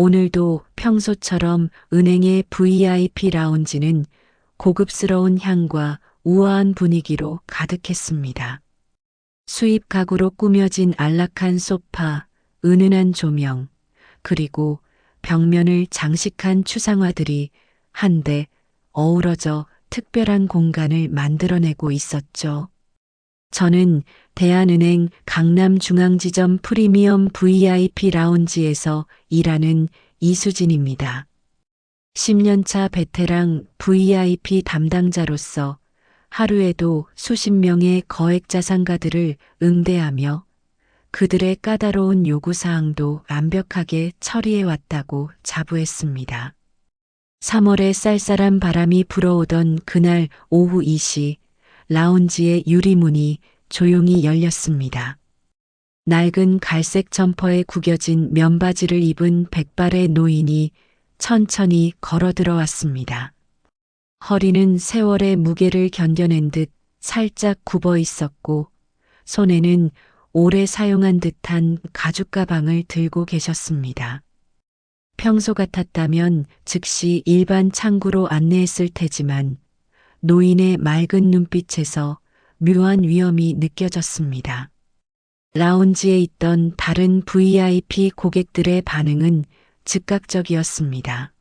오늘도 평소처럼 은행의 VIP 라운지는 고급스러운 향과 우아한 분위기로 가득했습니다. 수입 가구로 꾸며진 안락한 소파, 은은한 조명, 그리고 벽면을 장식한 추상화들이 한데 어우러져 특별한 공간을 만들어내고 있었죠. 저는 대한은행 강남중앙지점 프리미엄 VIP 라운지에서 일하는 이수진입니다. 10년차 베테랑 VIP 담당자로서 하루에도 수십 명의 거액자산가들을 응대하며 그들의 까다로운 요구사항도 완벽하게 처리해왔다고 자부했습니다. 3월에 쌀쌀한 바람이 불어오던 그날 오후 2시 라운지의 유리문이 조용히 열렸습니다. 낡은 갈색 점퍼에 구겨진 면바지를 입은 백발의 노인이 천천히 걸어 들어왔습니다. 허리는 세월의 무게를 견뎌낸 듯 살짝 굽어 있었고 손에는 오래 사용한 듯한 가죽 가방을 들고 계셨습니다. 평소 같았다면 즉시 일반 창구로 안내했을 테지만 노인의 맑은 눈빛에서 묘한 위험이 느껴졌습니다. 라운지에 있던 다른 VIP 고객들의 반응은 즉각적이었습니다.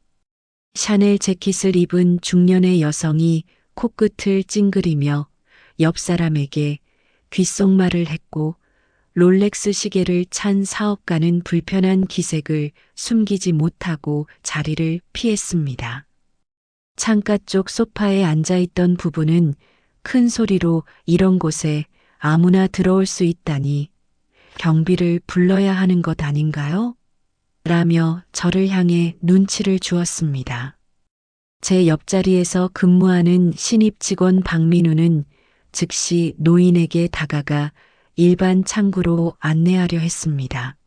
샤넬 재킷을 입은 중년의 여성이 코끝을 찡그리며 옆 사람에게 귓속말을 했고 롤렉스 시계를 찬 사업가는 불편한 기색을 숨기지 못하고 자리를 피했습니다. 창가 쪽 소파에 앉아있던 부부는 큰 소리로 이런 곳에 아무나 들어올 수 있다니 경비를 불러야 하는 것 아닌가요? 라며 저를 향해 눈치를 주었습니다. 제 옆자리에서 근무하는 신입 직원 박민우는 즉시 노인에게 다가가 일반 창구로 안내하려 했습니다.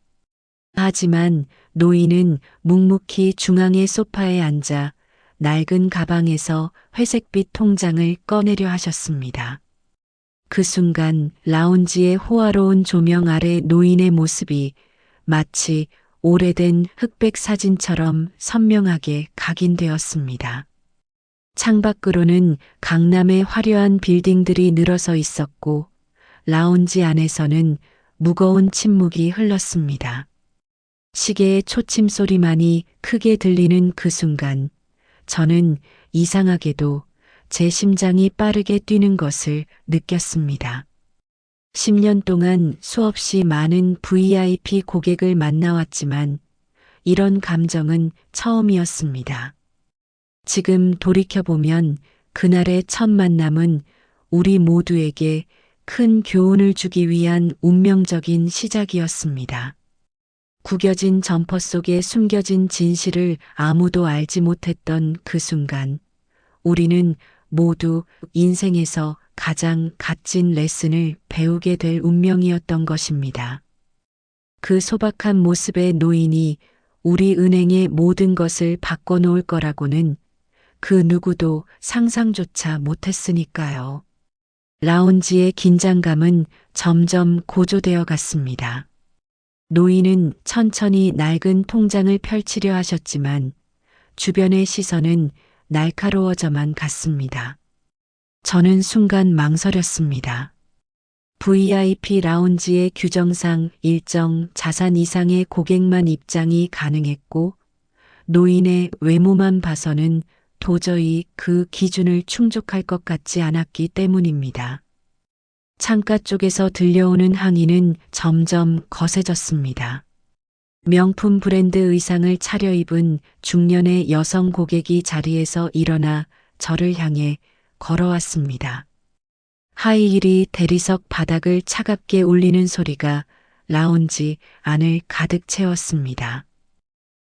하지만 노인은 묵묵히 중앙의 소파에 앉아 낡은 가방에서 회색빛 통장을 꺼내려 하셨습니다. 그 순간 라운지의 호화로운 조명 아래 노인의 모습이 마치 오래된 흑백 사진처럼 선명하게 각인되었습니다. 창밖으로는 강남의 화려한 빌딩들이 늘어서 있었고 라운지 안에서는 무거운 침묵이 흘렀습니다. 시계의 초침 소리만이 크게 들리는 그 순간 저는 이상하게도 제 심장이 빠르게 뛰는 것을 느꼈습니다. 10년 동안 수없이 많은 VIP 고객을 만나왔지만 이런 감정은 처음이었습니다. 지금 돌이켜보면 그날의 첫 만남은 우리 모두에게 큰 교훈을 주기 위한 운명적인 시작이었습니다. 구겨진 점퍼 속에 숨겨진 진실을 아무도 알지 못했던 그 순간 우리는 모두 인생에서 가장 값진 레슨을 배우게 될 운명이었던 것입니다. 그 소박한 모습의 노인이 우리 은행의 모든 것을 바꿔놓을 거라고는 그 누구도 상상조차 못했으니까요. 라운지의 긴장감은 점점 고조되어 갔습니다. 노인은 천천히 낡은 통장을 펼치려 하셨지만 주변의 시선은 날카로워져만 갔습니다. 저는 순간 망설였습니다. VIP 라운지의 규정상 일정 자산 이상의 고객만 입장이 가능했고 노인의 외모만 봐서는 도저히 그 기준을 충족할 것 같지 않았기 때문입니다. 창가 쪽에서 들려오는 항의는 점점 거세졌습니다. 명품 브랜드 의상을 차려입은 중년의 여성 고객이 자리에서 일어나 저를 향해 걸어왔습니다. 하이힐이 대리석 바닥을 차갑게 울리는 소리가 라운지 안을 가득 채웠습니다.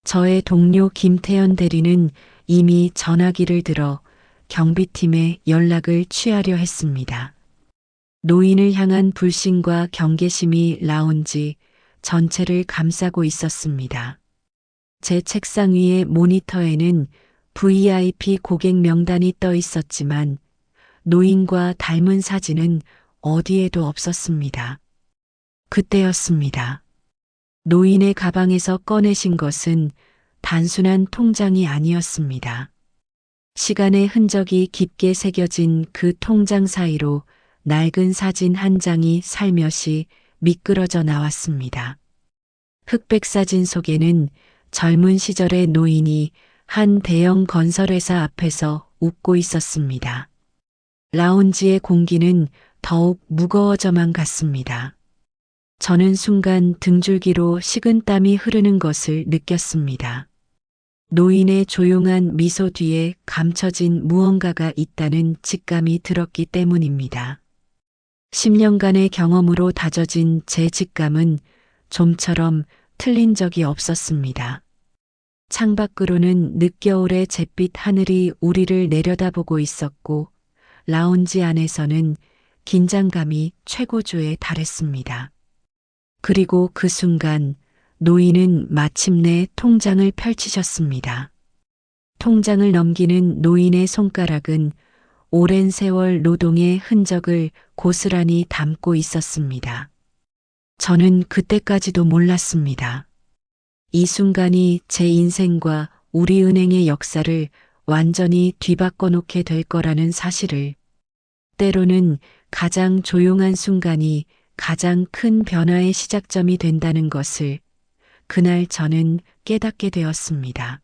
저의 동료 김태현 대리는 이미 전화기를 들어 경비팀에 연락을 취하려 했습니다. 노인을 향한 불신과 경계심이 라운지 전체를 감싸고 있었습니다. 제 책상 위의 모니터에는 VIP 고객 명단이 떠 있었지만 노인과 닮은 사진은 어디에도 없었습니다. 그때였습니다. 노인의 가방에서 꺼내신 것은 단순한 통장이 아니었습니다. 시간의 흔적이 깊게 새겨진 그 통장 사이로 낡은 사진 한 장이 살며시 미끄러져 나왔습니다. 흑백 사진 속에는 젊은 시절의 노인이 한 대형 건설회사 앞에서 웃고 있었습니다. 라운지의 공기는 더욱 무거워져만 갔습니다. 저는 순간 등줄기로 식은땀이 흐르는 것을 느꼈습니다. 노인의 조용한 미소 뒤에 감춰진 무언가가 있다는 직감이 들었기 때문입니다. 10년간의 경험으로 다져진 제 직감은 좀처럼 틀린 적이 없었습니다. 창밖으로는 늦겨울의 잿빛 하늘이 우리를 내려다보고 있었고 라운지 안에서는 긴장감이 최고조에 달했습니다. 그리고 그 순간 노인은 마침내 통장을 펼치셨습니다. 통장을 넘기는 노인의 손가락은 오랜 세월 노동의 흔적을 고스란히 담고 있었습니다. 저는 그때까지도 몰랐습니다. 이 순간이 제 인생과 우리 은행의 역사를 완전히 뒤바꿔 놓게 될 거라는 사실을, 때로는 가장 조용한 순간이 가장 큰 변화의 시작점이 된다는 것을 그날 저는 깨닫게 되었습니다.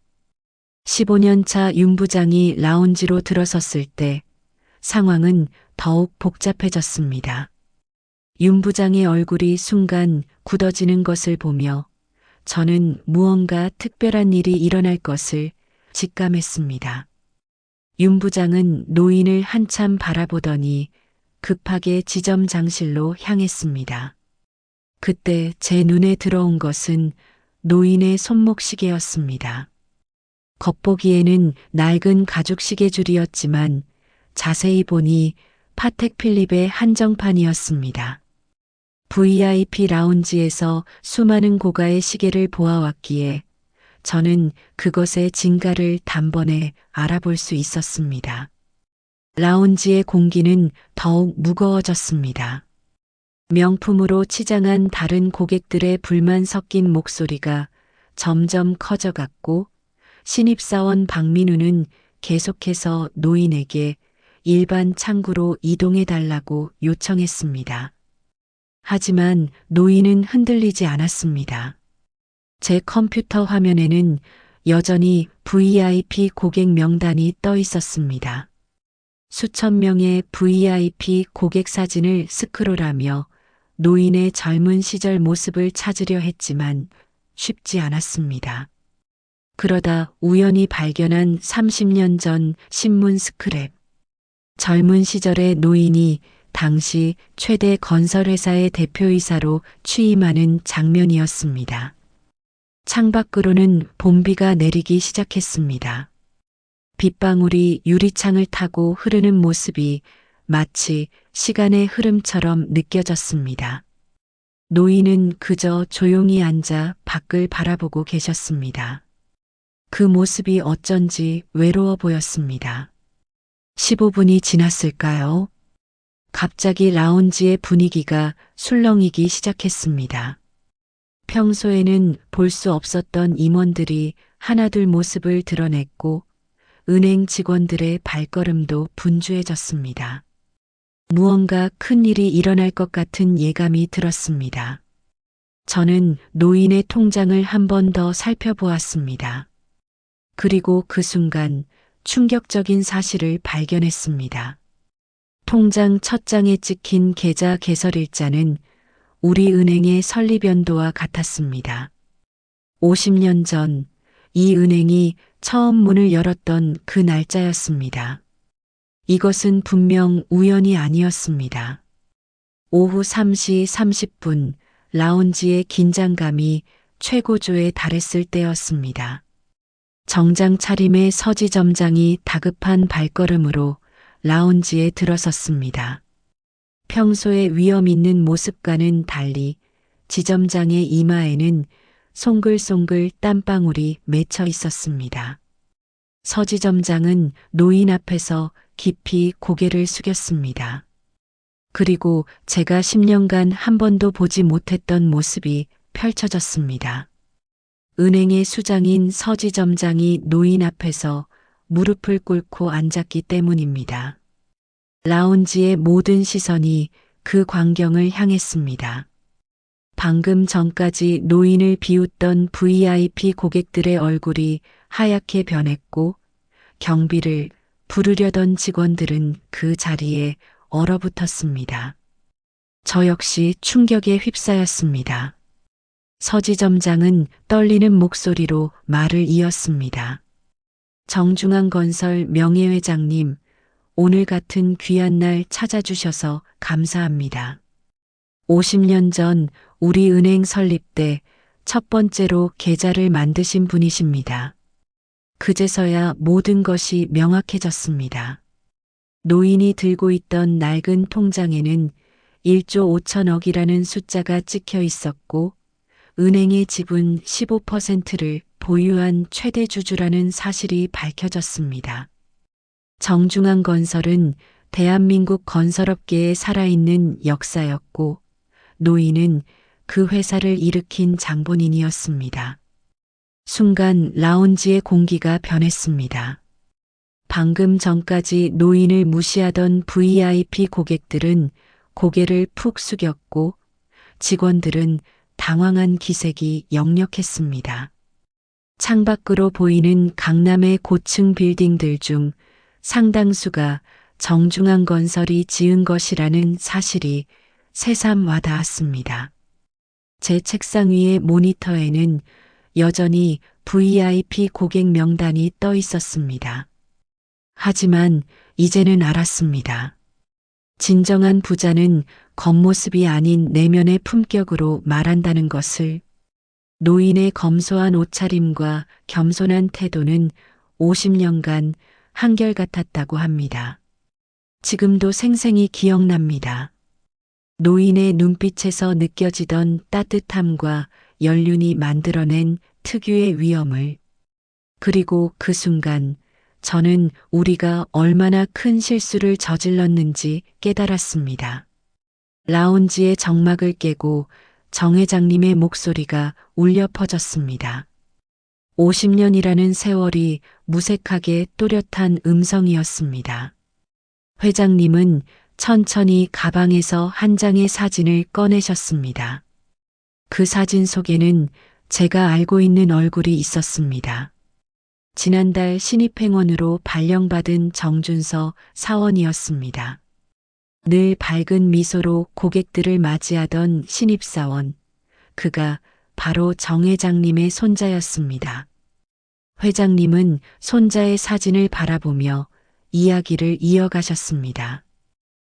15년 차 윤 부장이 라운지로 들어섰을 때 상황은 더욱 복잡해졌습니다. 윤 부장의 얼굴이 순간 굳어지는 것을 보며 저는 무언가 특별한 일이 일어날 것을 직감했습니다. 윤 부장은 노인을 한참 바라보더니 급하게 지점장실로 향했습니다. 그때 제 눈에 들어온 것은 노인의 손목시계였습니다. 겉보기에는 낡은 가죽 시계줄이었지만 자세히 보니 파텍 필립의 한정판이었습니다. VIP 라운지에서 수많은 고가의 시계를 보아왔기에 저는 그것의 진가를 단번에 알아볼 수 있었습니다. 라운지의 공기는 더욱 무거워졌습니다. 명품으로 치장한 다른 고객들의 불만 섞인 목소리가 점점 커져갔고 신입사원 박민우는 계속해서 노인에게 일반 창구로 이동해달라고 요청했습니다. 하지만 노인은 흔들리지 않았습니다. 제 컴퓨터 화면에는 여전히 VIP 고객 명단이 떠 있었습니다. 수천 명의 VIP 고객 사진을 스크롤하며 노인의 젊은 시절 모습을 찾으려 했지만 쉽지 않았습니다. 그러다 우연히 발견한 30년 전 신문 스크랩. 젊은 시절의 노인이 당시 최대 건설회사의 대표이사로 취임하는 장면이었습니다. 창밖으로는 봄비가 내리기 시작했습니다. 빗방울이 유리창을 타고 흐르는 모습이 마치 시간의 흐름처럼 느껴졌습니다. 노인은 그저 조용히 앉아 밖을 바라보고 계셨습니다. 그 모습이 어쩐지 외로워 보였습니다. 15분이 지났을까요? 갑자기 라운지의 분위기가 술렁이기 시작했습니다. 평소에는 볼 수 없었던 임원들이 하나둘 모습을 드러냈고 은행 직원들의 발걸음도 분주해졌습니다. 무언가 큰 일이 일어날 것 같은 예감이 들었습니다. 저는 노인의 통장을 한 번 더 살펴보았습니다. 그리고 그 순간 충격적인 사실을 발견했습니다. 통장 첫 장에 찍힌 계좌 개설일자는 우리 은행의 설립 연도와 같았습니다. 50년 전 이 은행이 처음 문을 열었던 그 날짜였습니다. 이것은 분명 우연이 아니었습니다. 오후 3시 30분 라운지의 긴장감이 최고조에 달했을 때였습니다. 정장 차림의 서지 점장이 다급한 발걸음으로 라운지에 들어섰습니다. 평소의 위험 있는 모습과는 달리 지점장의 이마에는 송글송글 땀방울이 맺혀 있었습니다. 서지점장은 노인 앞에서 깊이 고개를 숙였습니다. 그리고 제가 10년간 한 번도 보지 못했던 모습이 펼쳐졌습니다. 은행의 수장인 서지점장이 노인 앞에서 무릎을 꿇고 앉았기 때문입니다. 라운지의 모든 시선이 그 광경을 향했습니다. 방금 전까지 노인을 비웃던 VIP 고객들의 얼굴이 하얗게 변했고 경비를 부르려던 직원들은 그 자리에 얼어붙었습니다. 저 역시 충격에 휩싸였습니다. 서지점장은 떨리는 목소리로 말을 이었습니다. 정중앙건설 명예회장님, 오늘 같은 귀한 날 찾아주셔서 감사합니다. 50년 전 우리 은행 설립 때 첫 번째로 계좌를 만드신 분이십니다. 그제서야 모든 것이 명확해졌습니다. 노인이 들고 있던 낡은 통장에는 1조 5천억이라는 숫자가 찍혀 있었고 은행의 지분 15%를 보유한 최대 주주라는 사실이 밝혀졌습니다. 정중앙건설은 대한민국 건설업계의 살아있는 역사였고 노인은 그 회사를 일으킨 장본인이었습니다. 순간 라운지의 공기가 변했습니다. 방금 전까지 노인을 무시하던 VIP 고객들은 고개를 푹 숙였고 직원들은 당황한 기색이 역력했습니다. 창밖으로 보이는 강남의 고층 빌딩들 중 상당수가 정중앙건설이 지은 것이라는 사실이 새삼 와닿았습니다. 제 책상 위의 모니터에는 여전히 VIP 고객 명단이 떠 있었습니다. 하지만 이제는 알았습니다. 진정한 부자는 겉모습이 아닌 내면의 품격으로 말한다는 것을. 노인의 검소한 옷차림과 겸손한 태도는 50년간 한결같았다고 합니다. 지금도 생생히 기억납니다. 노인의 눈빛에서 느껴지던 따뜻함과 연륜이 만들어낸 특유의 위엄을. 그리고 그 순간 저는 우리가 얼마나 큰 실수를 저질렀는지 깨달았습니다. 라운지의 정막을 깨고 정 회장님의 목소리가 울려 퍼졌습니다. 50년이라는 세월이 무색하게 또렷한 음성이었습니다. 회장님은 천천히 가방에서 한 장의 사진을 꺼내셨습니다. 그 사진 속에는 제가 알고 있는 얼굴이 있었습니다. 지난달 신입행원으로 발령받은 정준서 사원이었습니다. 늘 밝은 미소로 고객들을 맞이하던 신입사원. 그가 바로 정 회장님의 손자였습니다. 회장님은 손자의 사진을 바라보며 이야기를 이어가셨습니다.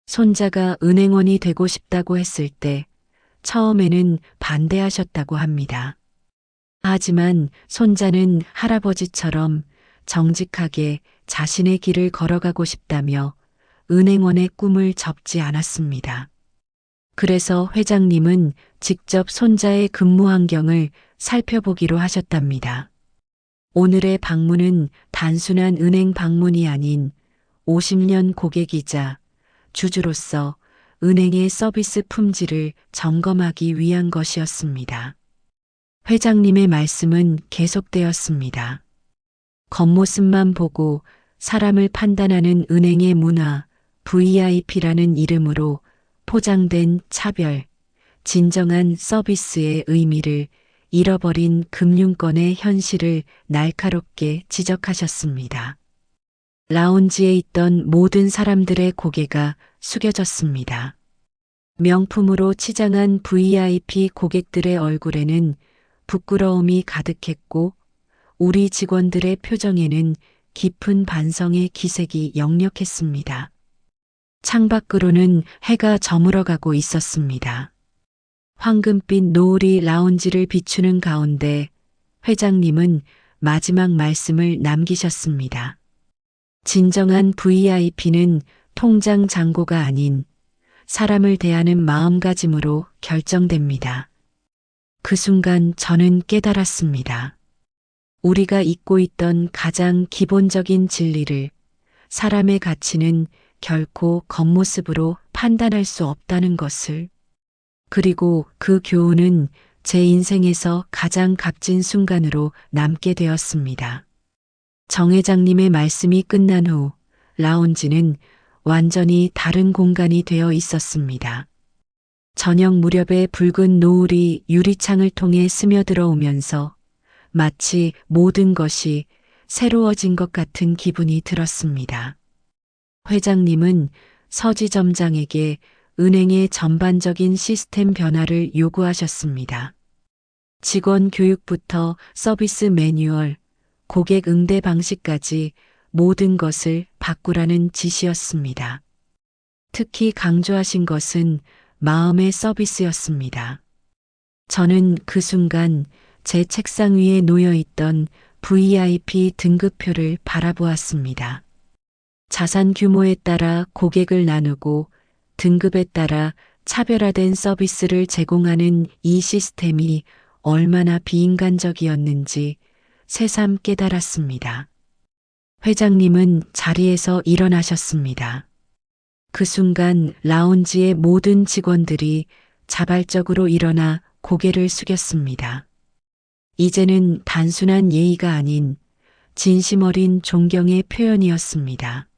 손자가 은행원이 되고 싶다고 했을 때 처음에는 반대하셨다고 합니다. 하지만 손자는 할아버지처럼 정직하게 자신의 길을 걸어가고 싶다며 은행원의 꿈을 접지 않았습니다. 그래서 회장님은 직접 손자의 근무 환경을 살펴보기로 하셨답니다. 오늘의 방문은 단순한 은행 방문이 아닌 50년 고객이자 주주로서 은행의 서비스 품질을 점검하기 위한 것이었습니다. 회장님의 말씀은 계속되었습니다. 겉모습만 보고 사람을 판단하는 은행의 문화, VIP라는 이름으로 포장된 차별, 진정한 서비스의 의미를 잃어버린 금융권의 현실을 날카롭게 지적하셨습니다. 라운지에 있던 모든 사람들의 고개가 숙여졌습니다. 명품으로 치장한 VIP 고객들의 얼굴에는 부끄러움이 가득했고 우리 직원들의 표정에는 깊은 반성의 기색이 역력했습니다. 창밖으로는 해가 저물어가고 있었습니다. 황금빛 노을이 라운지를 비추는 가운데 회장님은 마지막 말씀을 남기셨습니다. 진정한 VIP는 통장 잔고가 아닌 사람을 대하는 마음가짐으로 결정됩니다. 그 순간 저는 깨달았습니다. 우리가 잊고 있던 가장 기본적인 진리를, 사람의 가치는 결코 겉모습으로 판단할 수 없다는 것을. 그리고 그 교훈은 제 인생에서 가장 값진 순간으로 남게 되었습니다. 정 회장님의 말씀이 끝난 후 라운지는 완전히 다른 공간이 되어 있었습니다. 저녁 무렵에 붉은 노을이 유리창을 통해 스며들어오면서 마치 모든 것이 새로워진 것 같은 기분이 들었습니다. 회장님은 서지점장에게 은행의 전반적인 시스템 변화를 요구하셨습니다. 직원 교육부터 서비스 매뉴얼, 고객 응대 방식까지 모든 것을 바꾸라는 지시였습니다. 특히 강조하신 것은 마음의 서비스였습니다. 저는 그 순간 제 책상 위에 놓여 있던 VIP 등급표를 바라보았습니다. 자산 규모에 따라 고객을 나누고 등급에 따라 차별화된 서비스를 제공하는 이 시스템이 얼마나 비인간적이었는지 새삼 깨달았습니다. 회장님은 자리에서 일어나셨습니다. 그 순간 라운지의 모든 직원들이 자발적으로 일어나 고개를 숙였습니다. 이제는 단순한 예의가 아닌 진심 어린 존경의 표현이었습니다.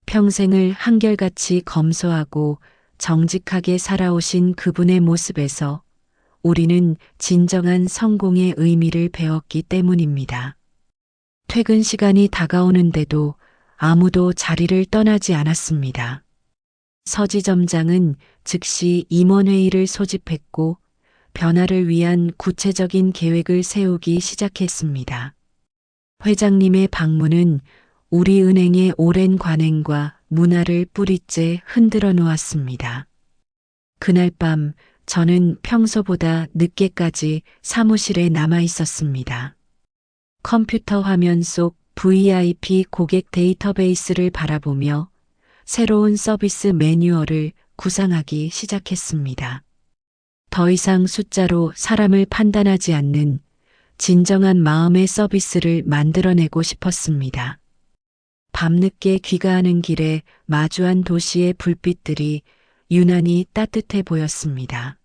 평생을 한결같이 검소하고 정직하게 살아오신 그분의 모습에서 우리는 진정한 성공의 의미를 배웠기 때문입니다. 퇴근 시간이 다가오는데도 아무도 자리를 떠나지 않았습니다. 서지점장은 즉시 임원회의를 소집했고 변화를 위한 구체적인 계획을 세우기 시작했습니다. 회장님의 방문은 우리 은행의 오랜 관행과 문화를 뿌리째 흔들어 놓았습니다. 그날 밤 저는 평소보다 늦게까지 사무실에 남아 있었습니다. 컴퓨터 화면 속 VIP 고객 데이터베이스를 바라보며 새로운 서비스 매뉴얼을 구상하기 시작했습니다. 더 이상 숫자로 사람을 판단하지 않는 진정한 마음의 서비스를 만들어내고 싶었습니다. 밤늦게 귀가하는 길에 마주한 도시의 불빛들이 유난히 따뜻해 보였습니다.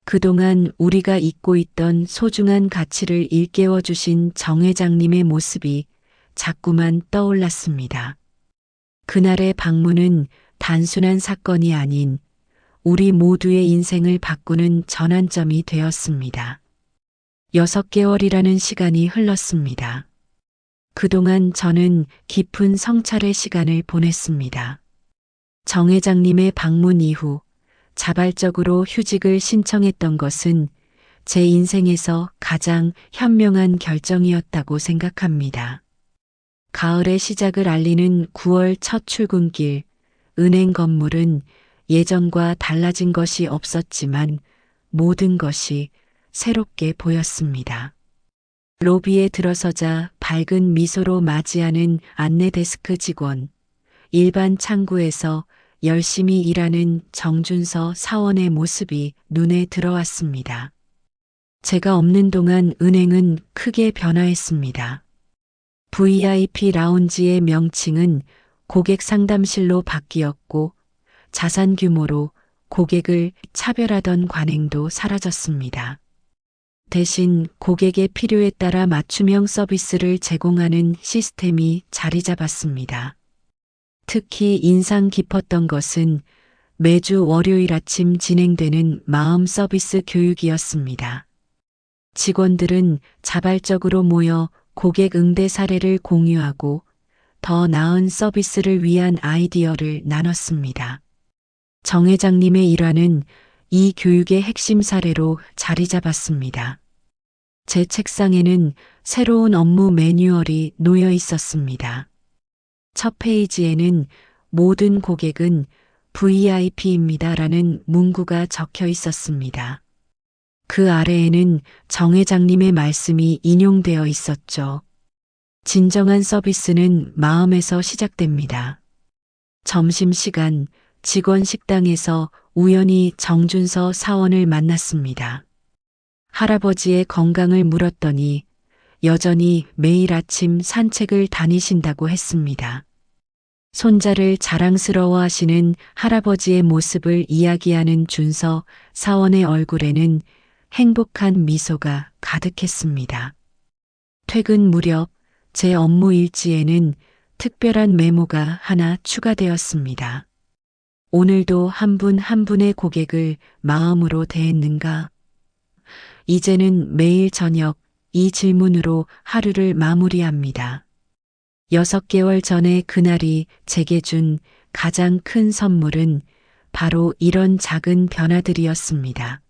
그동안 우리가 잊고 있던 소중한 가치를 일깨워 주신 정 회장님의 모습이 자꾸만 떠올랐습니다. 그날의 방문은 단순한 사건이 아닌 우리 모두의 인생을 바꾸는 전환점이 되었습니다. 6개월이라는 시간이 흘렀습니다. 그동안 저는 깊은 성찰의 시간을 보냈습니다. 정 회장님의 방문 이후 자발적으로 휴직을 신청했던 것은 제 인생에서 가장 현명한 결정이었다고 생각합니다. 가을의 시작을 알리는 9월 첫 출근길, 은행 건물은 예전과 달라진 것이 없었지만 모든 것이 새롭게 보였습니다. 로비에 들어서자 밝은 미소로 맞이하는 안내 데스크 직원, 일반 창구에서 열심히 일하는 정준서 사원의 모습이 눈에 들어왔습니다. 제가 없는 동안 은행은 크게 변화했습니다. VIP 라운지의 명칭은 고객 상담실로 바뀌었고 자산 규모로 고객을 차별하던 관행도 사라졌습니다. 대신 고객의 필요에 따라 맞춤형 서비스를 제공하는 시스템이 자리 잡았습니다. 특히 인상 깊었던 것은 매주 월요일 아침 진행되는 마음 서비스 교육이었습니다. 직원들은 자발적으로 모여 고객 응대 사례를 공유하고 더 나은 서비스를 위한 아이디어를 나눴습니다. 정 회장님의 일화는 이 교육의 핵심 사례로 자리 잡았습니다. 제 책상에는 새로운 업무 매뉴얼이 놓여 있었습니다. 첫 페이지에는 모든 고객은 VIP입니다라는 문구가 적혀 있었습니다. 그 아래에는 정 회장님의 말씀이 인용되어 있었죠. 진정한 서비스는 마음에서 시작됩니다. 점심시간 직원 식당에서 우연히 정준서 사원을 만났습니다. 할아버지의 건강을 물었더니 여전히 매일 아침 산책을 다니신다고 했습니다. 손자를 자랑스러워하시는 할아버지의 모습을 이야기하는 준서 사원의 얼굴에는 행복한 미소가 가득했습니다. 퇴근 무렵 제 업무 일지에는 특별한 메모가 하나 추가되었습니다. 오늘도 한 분 한 분의 고객을 마음으로 대했는가? 이제는 매일 저녁 이 질문으로 하루를 마무리합니다. 6개월 전에 그날이 제게 준 가장 큰 선물은 바로 이런 작은 변화들이었습니다.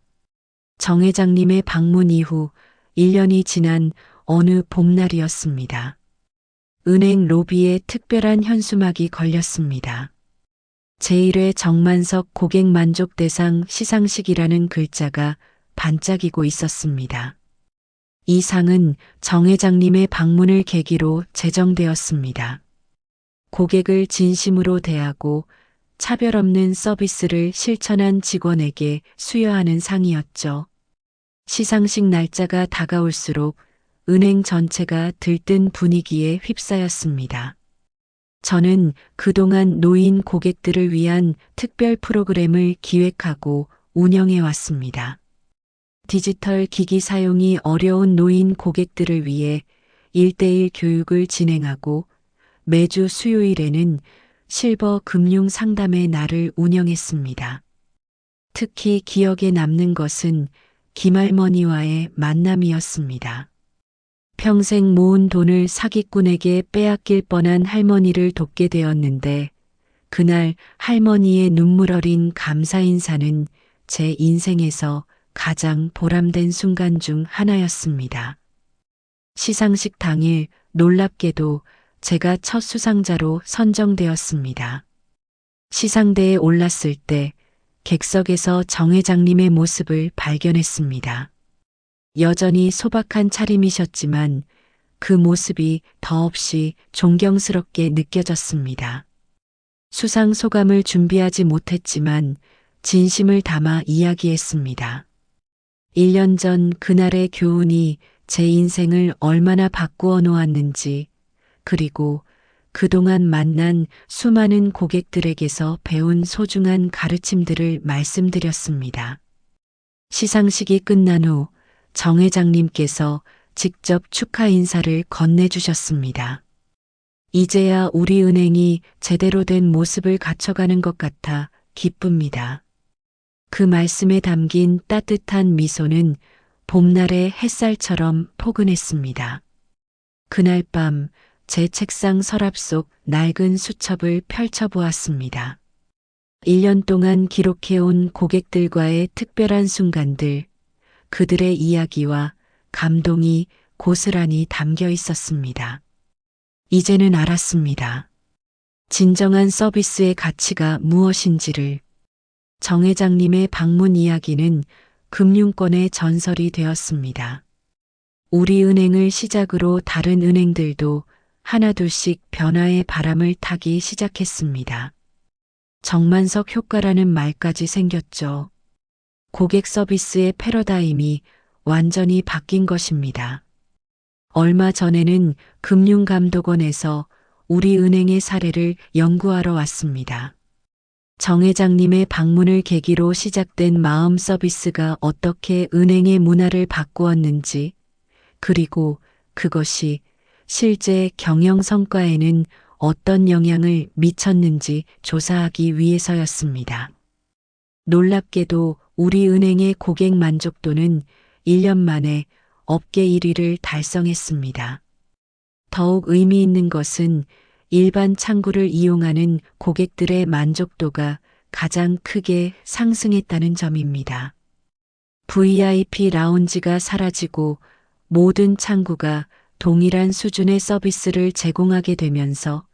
정 회장님의 방문 이후 1년이 지난 어느 봄날이었습니다. 은행 로비에 특별한 현수막이 걸렸습니다. 제1회 정만석 고객 만족 대상 시상식이라는 글자가 반짝이고 있었습니다. 이 상은 정 회장님의 방문을 계기로 제정되었습니다. 고객을 진심으로 대하고 차별 없는 서비스를 실천한 직원에게 수여하는 상이었죠. 시상식 날짜가 다가올수록 은행 전체가 들뜬 분위기에 휩싸였습니다. 저는 그동안 노인 고객들을 위한 특별 프로그램을 기획하고 운영해 왔습니다. 디지털 기기 사용이 어려운 노인 고객들을 위해 1:1 교육을 진행하고 매주 수요일에는 실버 금융 상담의 날을 운영했습니다. 특히 기억에 남는 것은 김할머니와의 만남이었습니다. 평생 모은 돈을 사기꾼에게 빼앗길 뻔한 할머니를 돕게 되었는데 그날 할머니의 눈물 어린 감사 인사는 제 인생에서 가장 보람된 순간 중 하나였습니다. 시상식 당일 놀랍게도 제가 첫 수상자로 선정되었습니다. 시상대에 올랐을 때 객석에서 정 회장님의 모습을 발견했습니다. 여전히 소박한 차림이셨지만 그 모습이 더없이 존경스럽게 느껴졌습니다. 수상 소감을 준비하지 못했지만 진심을 담아 이야기했습니다. 1년 전 그날의 교훈이 제 인생을 얼마나 바꾸어 놓았는지, 그리고 그동안 만난 수많은 고객들에게서 배운 소중한 가르침들을 말씀드렸습니다. 시상식이 끝난 후 정 회장님께서 직접 축하 인사를 건네주셨습니다. 이제야 우리 은행이 제대로 된 모습을 갖춰가는 것 같아 기쁩니다. 그 말씀에 담긴 따뜻한 미소는 봄날의 햇살처럼 포근했습니다. 그날 밤 제 책상 서랍 속 낡은 수첩을 펼쳐보았습니다. 1년 동안 기록해온 고객들과의 특별한 순간들, 그들의 이야기와 감동이 고스란히 담겨 있었습니다. 이제는 알았습니다. 진정한 서비스의 가치가 무엇인지를. 정 회장님의 방문 이야기는 금융권의 전설이 되었습니다. 우리 은행을 시작으로 다른 은행들도 하나둘씩 변화의 바람을 타기 시작했습니다. 정만석 효과라는 말까지 생겼죠. 고객 서비스의 패러다임이 완전히 바뀐 것입니다. 얼마 전에는 금융감독원에서 우리 은행의 사례를 연구하러 왔습니다. 정 회장님의 방문을 계기로 시작된 마음 서비스가 어떻게 은행의 문화를 바꾸었는지, 그리고 그것이 실제 경영 성과에는 어떤 영향을 미쳤는지 조사하기 위해서였습니다. 놀랍게도 우리 은행의 고객 만족도는 1년 만에 업계 1위를 달성했습니다. 더욱 의미 있는 것은 일반 창구를 이용하는 고객들의 만족도가 가장 크게 상승했다는 점입니다. VIP 라운지가 사라지고 모든 창구가 동일한 수준의 서비스를 제공하게 되면서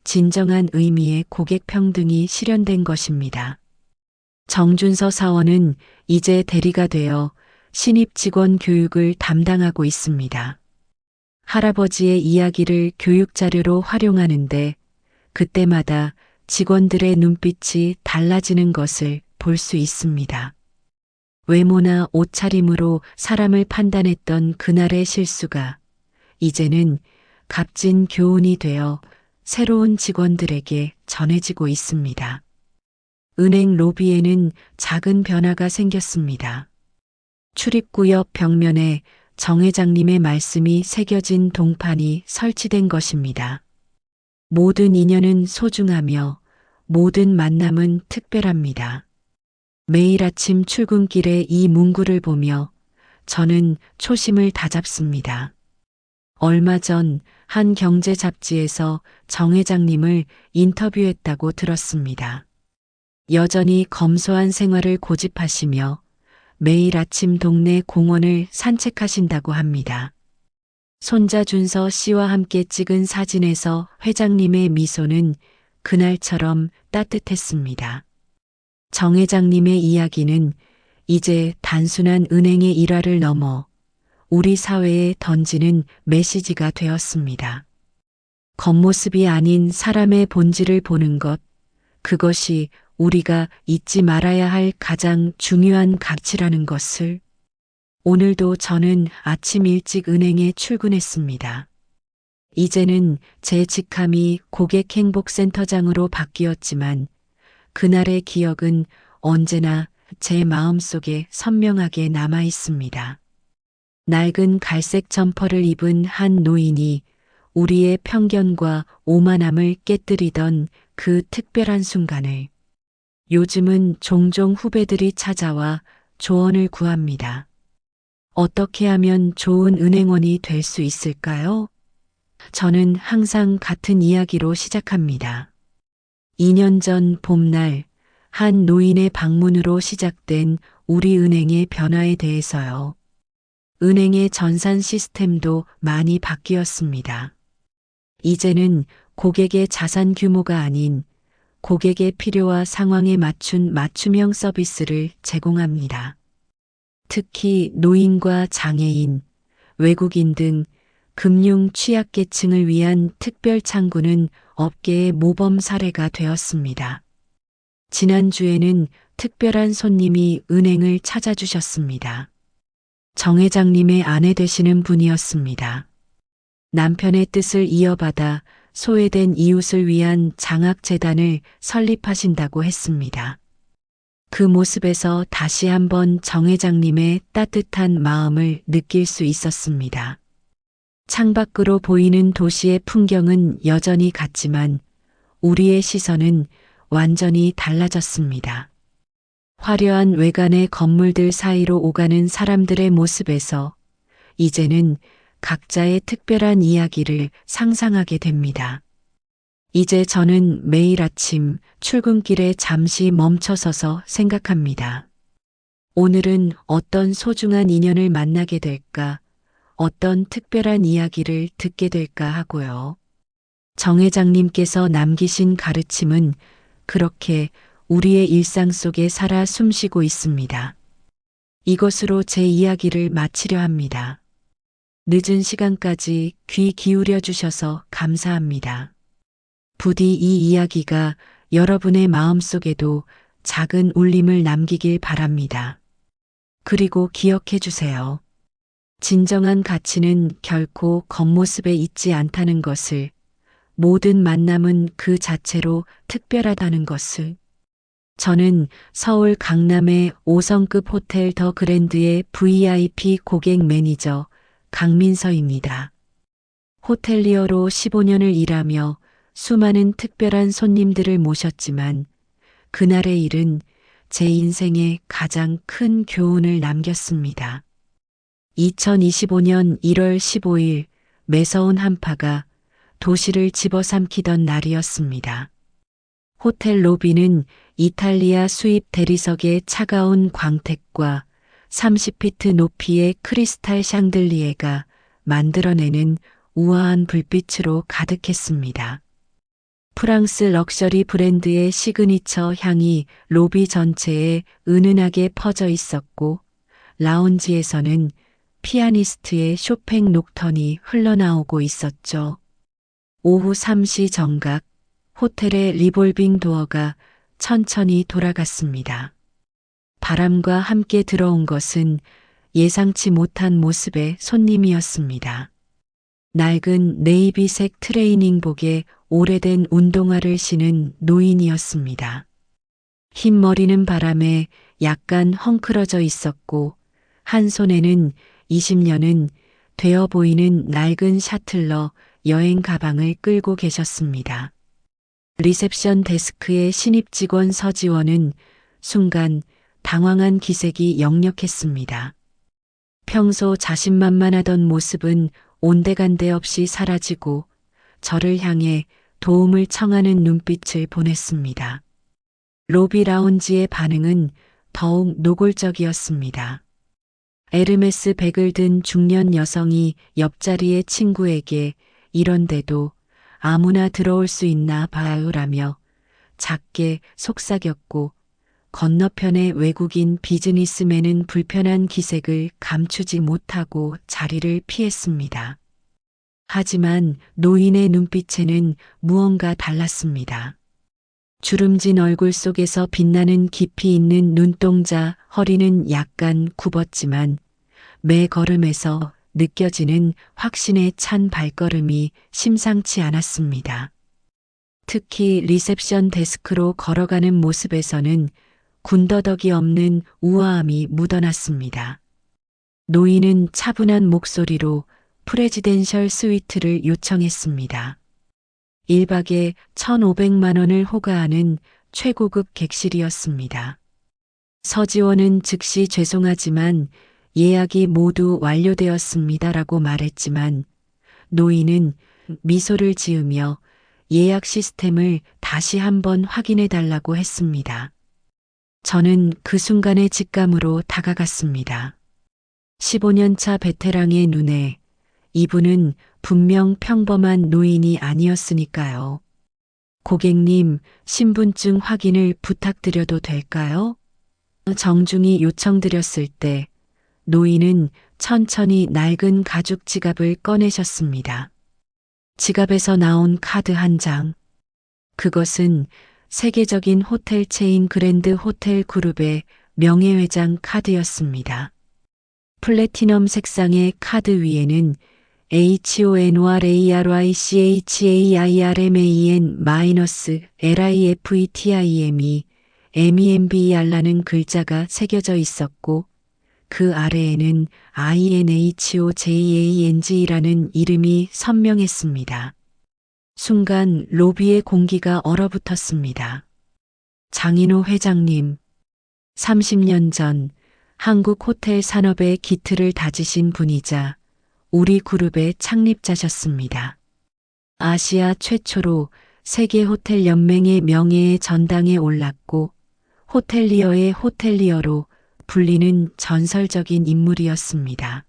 진정한 의미의 고객 평등이 실현된 것입니다. 정준서 사원은 이제 대리가 되어 신입 직원 교육을 담당하고 있습니다. 할아버지의 이야기를 교육 자료로 활용하는데 그때마다 직원들의 눈빛이 달라지는 것을 볼 수 있습니다. 외모나 옷차림으로 사람을 판단했던 그날의 실수가 이제는 값진 교훈이 되어 새로운 직원들에게 전해지고 있습니다. 은행 로비에는 작은 변화가 생겼습니다. 출입구 옆 벽면에 정 회장님의 말씀이 새겨진 동판이 설치된 것입니다. 모든 인연은 소중하며 모든 만남은 특별합니다. 매일 아침 출근길에 이 문구를 보며 저는 초심을 다잡습니다. 얼마 전 한 경제 잡지에서 정 회장님을 인터뷰했다고 들었습니다. 여전히 검소한 생활을 고집하시며 매일 아침 동네 공원을 산책하신다고 합니다. 손자 준서 씨와 함께 찍은 사진에서 회장님의 미소는 그날처럼 따뜻했습니다. 정 회장님의 이야기는 이제 단순한 은행의 일화를 넘어 우리 사회에 던지는 메시지가 되었습니다. 겉모습이 아닌 사람의 본질을 보는 것, 그것이 우리가 잊지 말아야 할 가장 중요한 가치라는 것을. 오늘도 저는 아침 일찍 은행에 출근했습니다. 이제는 제 직함이 고객행복센터장으로 바뀌었지만 그날의 기억은 언제나 제 마음속에 선명하게 남아 있습니다. 낡은 갈색 점퍼를 입은 한 노인이 우리의 편견과 오만함을 깨뜨리던 그 특별한 순간을 요즘은 종종 후배들이 찾아와 조언을 구합니다. 어떻게 하면 좋은 은행원이 될 수 있을까요? 저는 항상 같은 이야기로 시작합니다. 2년 전 봄날 한 노인의 방문으로 시작된 우리 은행의 변화에 대해서요. 은행의 전산 시스템도 많이 바뀌었습니다. 이제는 고객의 자산 규모가 아닌 고객의 필요와 상황에 맞춘 맞춤형 서비스를 제공합니다. 특히 노인과 장애인, 외국인 등 금융 취약계층을 위한 특별 창구는 업계의 모범 사례가 되었습니다. 지난주에는 특별한 손님이 은행을 찾아주셨습니다. 정 회장님의 아내 되시는 분이었습니다. 남편의 뜻을 이어받아 소외된 이웃을 위한 장학재단을 설립하신다고 했습니다. 그 모습에서 다시 한번 정 회장님의 따뜻한 마음을 느낄 수 있었습니다. 창밖으로 보이는 도시의 풍경은 여전히 같지만 우리의 시선은 완전히 달라졌습니다. 화려한 외관의 건물들 사이로 오가는 사람들의 모습에서 이제는 각자의 특별한 이야기를 상상하게 됩니다. 이제 저는 매일 아침 출근길에 잠시 멈춰서서 생각합니다. 오늘은 어떤 소중한 인연을 만나게 될까, 어떤 특별한 이야기를 듣게 될까 하고요. 정 회장님께서 남기신 가르침은 그렇게 우리의 일상 속에 살아 숨쉬고 있습니다. 이것으로 제 이야기를 마치려 합니다. 늦은 시간까지 귀 기울여 주셔서 감사합니다. 부디 이 이야기가 여러분의 마음속에도 작은 울림을 남기길 바랍니다. 그리고 기억해 주세요. 진정한 가치는 결코 겉모습에 있지 않다는 것을, 모든 만남은 그 자체로 특별하다는 것을. 저는 서울 강남의 5성급 호텔 더 그랜드의 VIP 고객 매니저 강민서입니다. 호텔리어로 15년을 일하며 수많은 특별한 손님들을 모셨지만 그날의 일은 제 인생에 가장 큰 교훈을 남겼습니다. 2025년 1월 15일 매서운 한파가 도시를 집어삼키던 날이었습니다. 호텔 로비는 이탈리아 수입 대리석의 차가운 광택과 30피트 높이의 크리스탈 샹들리에가 만들어내는 우아한 불빛으로 가득했습니다. 프랑스 럭셔리 브랜드의 시그니처 향이 로비 전체에 은은하게 퍼져 있었고, 라운지에서는 피아니스트의 쇼팽 녹턴이 흘러나오고 있었죠. 오후 3시 정각, 호텔의 리볼빙 도어가 천천히 돌아갔습니다. 바람과 함께 들어온 것은 예상치 못한 모습의 손님이었습니다. 낡은 네이비색 트레이닝복에 오래된 운동화를 신은 노인이었습니다. 흰 머리는 바람에 약간 헝클어져 있었고 한 손에는 20년은 되어 보이는 낡은 샤틀러 여행 가방을 끌고 계셨습니다. 리셉션 데스크의 신입 직원 서지원은 순간 당황한 기색이 역력했습니다. 평소 자신만만하던 모습은 온데간데 없이 사라지고 저를 향해 도움을 청하는 눈빛을 보냈습니다. 로비 라운지의 반응은 더욱 노골적이었습니다. 에르메스 백을 든 중년 여성이 옆자리의 친구에게 이런데도 아무나 들어올 수 있나 봐요라며 작게 속삭였고 건너편의 외국인 비즈니스맨은 불편한 기색을 감추지 못하고 자리를 피했습니다. 하지만 노인의 눈빛에는 무언가 달랐습니다. 주름진 얼굴 속에서 빛나는 깊이 있는 눈동자, 허리는 약간 굽었지만 매 걸음에서 느껴지는 확신에 찬 발걸음이 심상치 않았습니다. 특히 리셉션 데스크로 걸어가는 모습에서는 군더더기 없는 우아함이 묻어났습니다. 노인은 차분한 목소리로 프레지덴셜 스위트를 요청했습니다. 1박에 1,500만 원을 호가하는 최고급 객실이었습니다. 서지원은 즉시 죄송하지만 예약이 모두 완료되었습니다라고 말했지만 노인은 미소를 지으며 예약 시스템을 다시 한번 확인해 달라고 했습니다. 저는 그 순간의 직감으로 다가갔습니다. 15년 차 베테랑의 눈에 이분은 분명 평범한 노인이 아니었으니까요. 고객님, 신분증 확인을 부탁드려도 될까요? 정중히 요청드렸을 때 노인은 천천히 낡은 가죽 지갑을 꺼내셨습니다. 지갑에서 나온 카드 한 장. 그것은 세계적인 호텔 체인 그랜드 호텔 그룹의 명예회장 카드였습니다. 플래티넘 색상의 카드 위에는 HONORARICHAIRMAN-LIFETIME MEMBER라는 글자가 새겨져 있었고 그 아래에는 INHOJANG라는 이름이 선명했습니다. 순간 로비의 공기가 얼어붙었습니다. 장인호 회장님, 30년 전 한국 호텔 산업의 기틀을 다지신 분이자 우리 그룹의 창립자셨습니다. 아시아 최초로 세계 호텔 연맹의 명예의 전당에 올랐고 호텔리어의 호텔리어로 불리는 전설적인 인물이었습니다.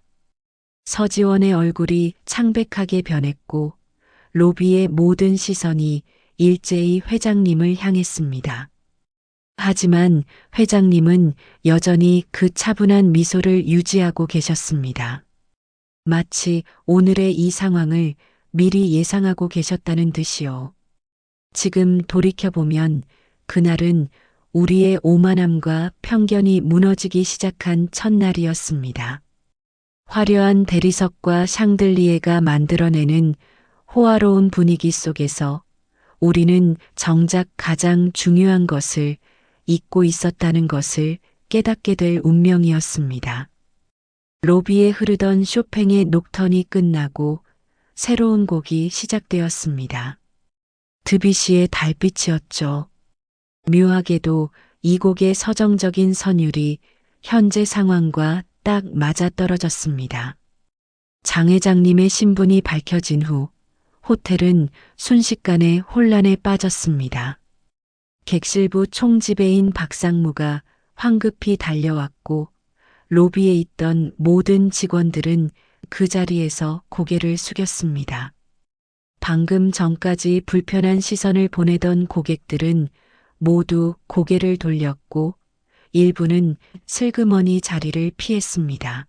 서지원의 얼굴이 창백하게 변했고 로비의 모든 시선이 일제히 회장님을 향했습니다. 하지만 회장님은 여전히 그 차분한 미소를 유지하고 계셨습니다. 마치 오늘의 이 상황을 미리 예상하고 계셨다는 듯이요. 지금 돌이켜보면 그날은 우리의 오만함과 편견이 무너지기 시작한 첫날이었습니다. 화려한 대리석과 샹들리에가 만들어내는 호화로운 분위기 속에서 우리는 정작 가장 중요한 것을 잊고 있었다는 것을 깨닫게 될 운명이었습니다. 로비에 흐르던 쇼팽의 녹턴이 끝나고 새로운 곡이 시작되었습니다. 드뷔시의 달빛이었죠. 묘하게도 이 곡의 서정적인 선율이 현재 상황과 딱 맞아떨어졌습니다. 장 회장님의 신분이 밝혀진 후 호텔은 순식간에 혼란에 빠졌습니다. 객실부 총지배인 박상무가 황급히 달려왔고 로비에 있던 모든 직원들은 그 자리에서 고개를 숙였습니다. 방금 전까지 불편한 시선을 보내던 고객들은 모두 고개를 돌렸고 일부는 슬그머니 자리를 피했습니다.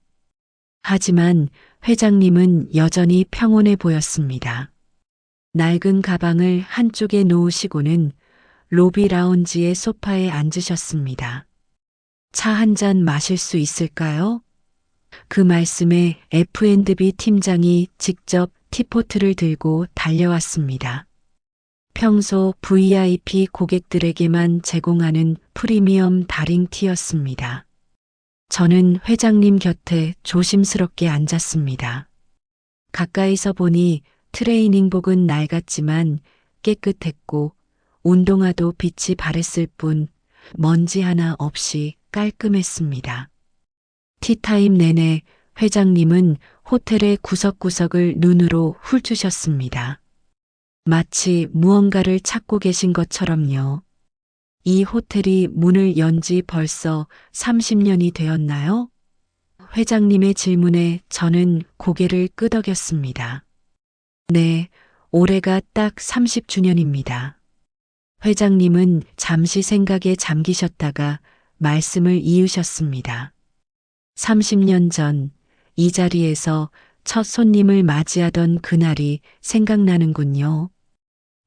하지만 회장님은 여전히 평온해 보였습니다. 낡은 가방을 한쪽에 놓으시고는 로비 라운지의 소파에 앉으셨습니다. 차 한 잔 마실 수 있을까요? 그 말씀에 F&B 팀장이 직접 티포트를 들고 달려왔습니다. 평소 VIP 고객들에게만 제공하는 프리미엄 다링티였습니다. 저는 회장님 곁에 조심스럽게 앉았습니다. 가까이서 보니 트레이닝복은 낡았지만 깨끗했고 운동화도 빛이 바랬을 뿐 먼지 하나 없이 깔끔했습니다. 티타임 내내 회장님은 호텔의 구석구석을 눈으로 훑으셨습니다. 마치 무언가를 찾고 계신 것처럼요. 이 호텔이 문을 연 지 벌써 30년이 되었나요? 회장님의 질문에 저는 고개를 끄덕였습니다. 네, 올해가 딱 30주년입니다. 회장님은 잠시 생각에 잠기셨다가 말씀을 이으셨습니다. 30년 전 이 자리에서 첫 손님을 맞이하던 그날이 생각나는군요.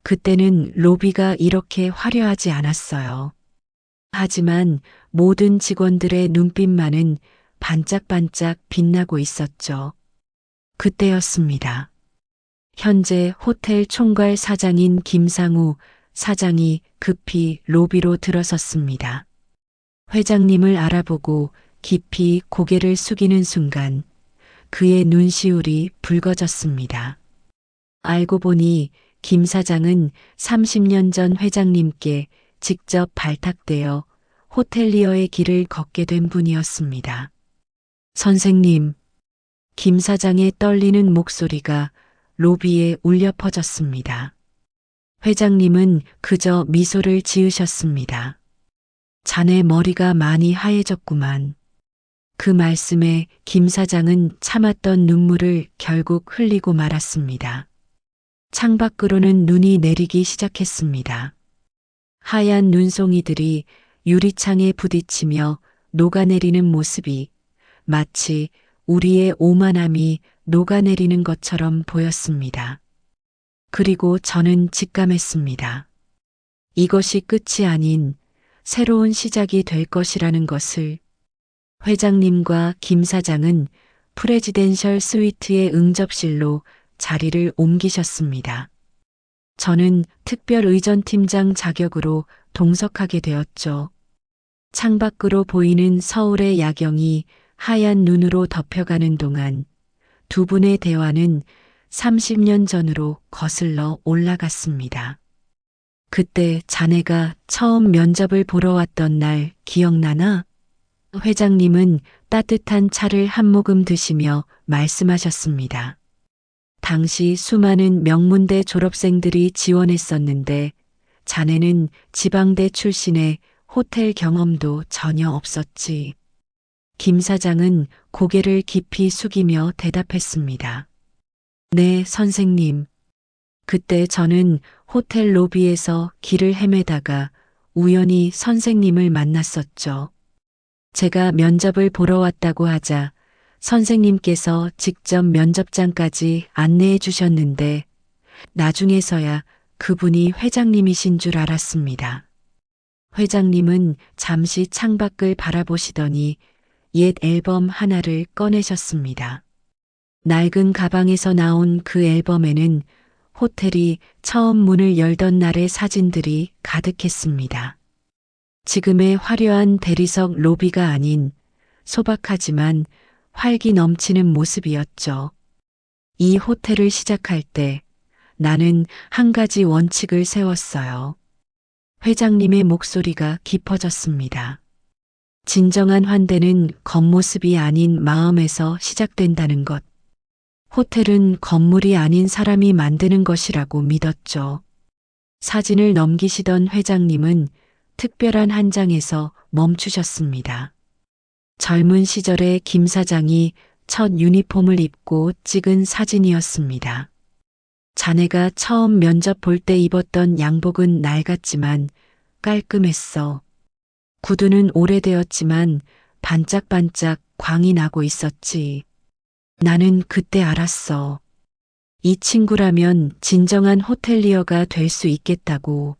그때는 로비가 이렇게 화려하지 않았어요. 하지만 모든 직원들의 눈빛만은 반짝반짝 빛나고 있었죠. 그때였습니다. 현재 호텔 총괄 사장인 김상우 사장이 급히 로비로 들어섰습니다. 회장님을 알아보고 깊이 고개를 숙이는 순간 그의 눈시울이 붉어졌습니다. 알고 보니 김 사장은 30년 전 회장님께 직접 발탁되어 호텔리어의 길을 걷게 된 분이었습니다. 선생님, 김 사장의 떨리는 목소리가 로비에 울려 퍼졌습니다. 회장님은 그저 미소를 지으셨습니다. 자네 머리가 많이 하얘졌구만. 그 말씀에 김 사장은 참았던 눈물을 결국 흘리고 말았습니다. 창밖으로는 눈이 내리기 시작했습니다. 하얀 눈송이들이 유리창에 부딪히며 녹아내리는 모습이 마치 우리의 오만함이 녹아내리는 것처럼 보였습니다. 그리고 저는 직감했습니다. 이것이 끝이 아닌 새로운 시작이 될 것이라는 것을. 회장님과 김 사장은 프레지덴셜 스위트의 응접실로 자리를 옮기셨습니다. 저는 특별의전팀장 자격으로 동석하게 되었죠. 창밖으로 보이는 서울의 야경이 하얀 눈으로 덮여가는 동안 두 분의 대화는 30년 전으로 거슬러 올라갔습니다. 그때 자네가 처음 면접을 보러 왔던 날 기억나나? 회장님은 따뜻한 차를 한 모금 드시며 말씀하셨습니다. 당시 수많은 명문대 졸업생들이 지원했었는데 자네는 지방대 출신의 호텔 경험도 전혀 없었지. 김 사장은 고개를 깊이 숙이며 대답했습니다. 네, 선생님. 그때 저는 호텔 로비에서 길을 헤매다가 우연히 선생님을 만났었죠. 제가 면접을 보러 왔다고 하자 선생님께서 직접 면접장까지 안내해 주셨는데 나중에서야 그분이 회장님이신 줄 알았습니다. 회장님은 잠시 창밖을 바라보시더니 옛 앨범 하나를 꺼내셨습니다. 낡은 가방에서 나온 그 앨범에는 호텔이 처음 문을 열던 날의 사진들이 가득했습니다. 지금의 화려한 대리석 로비가 아닌 소박하지만 활기 넘치는 모습이었죠. 이 호텔을 시작할 때 나는 한 가지 원칙을 세웠어요. 회장님의 목소리가 깊어졌습니다. 진정한 환대는 겉모습이 아닌 마음에서 시작된다는 것. 호텔은 건물이 아닌 사람이 만드는 것이라고 믿었죠. 사진을 넘기시던 회장님은 특별한 한 장에서 멈추셨습니다. 젊은 시절의 김 사장이 첫 유니폼을 입고 찍은 사진이었습니다. 자네가 처음 면접 볼 때 입었던 양복은 낡았지만 깔끔했어. 구두는 오래되었지만 반짝반짝 광이 나고 있었지. 나는 그때 알았어. 이 친구라면 진정한 호텔리어가 될 수 있겠다고.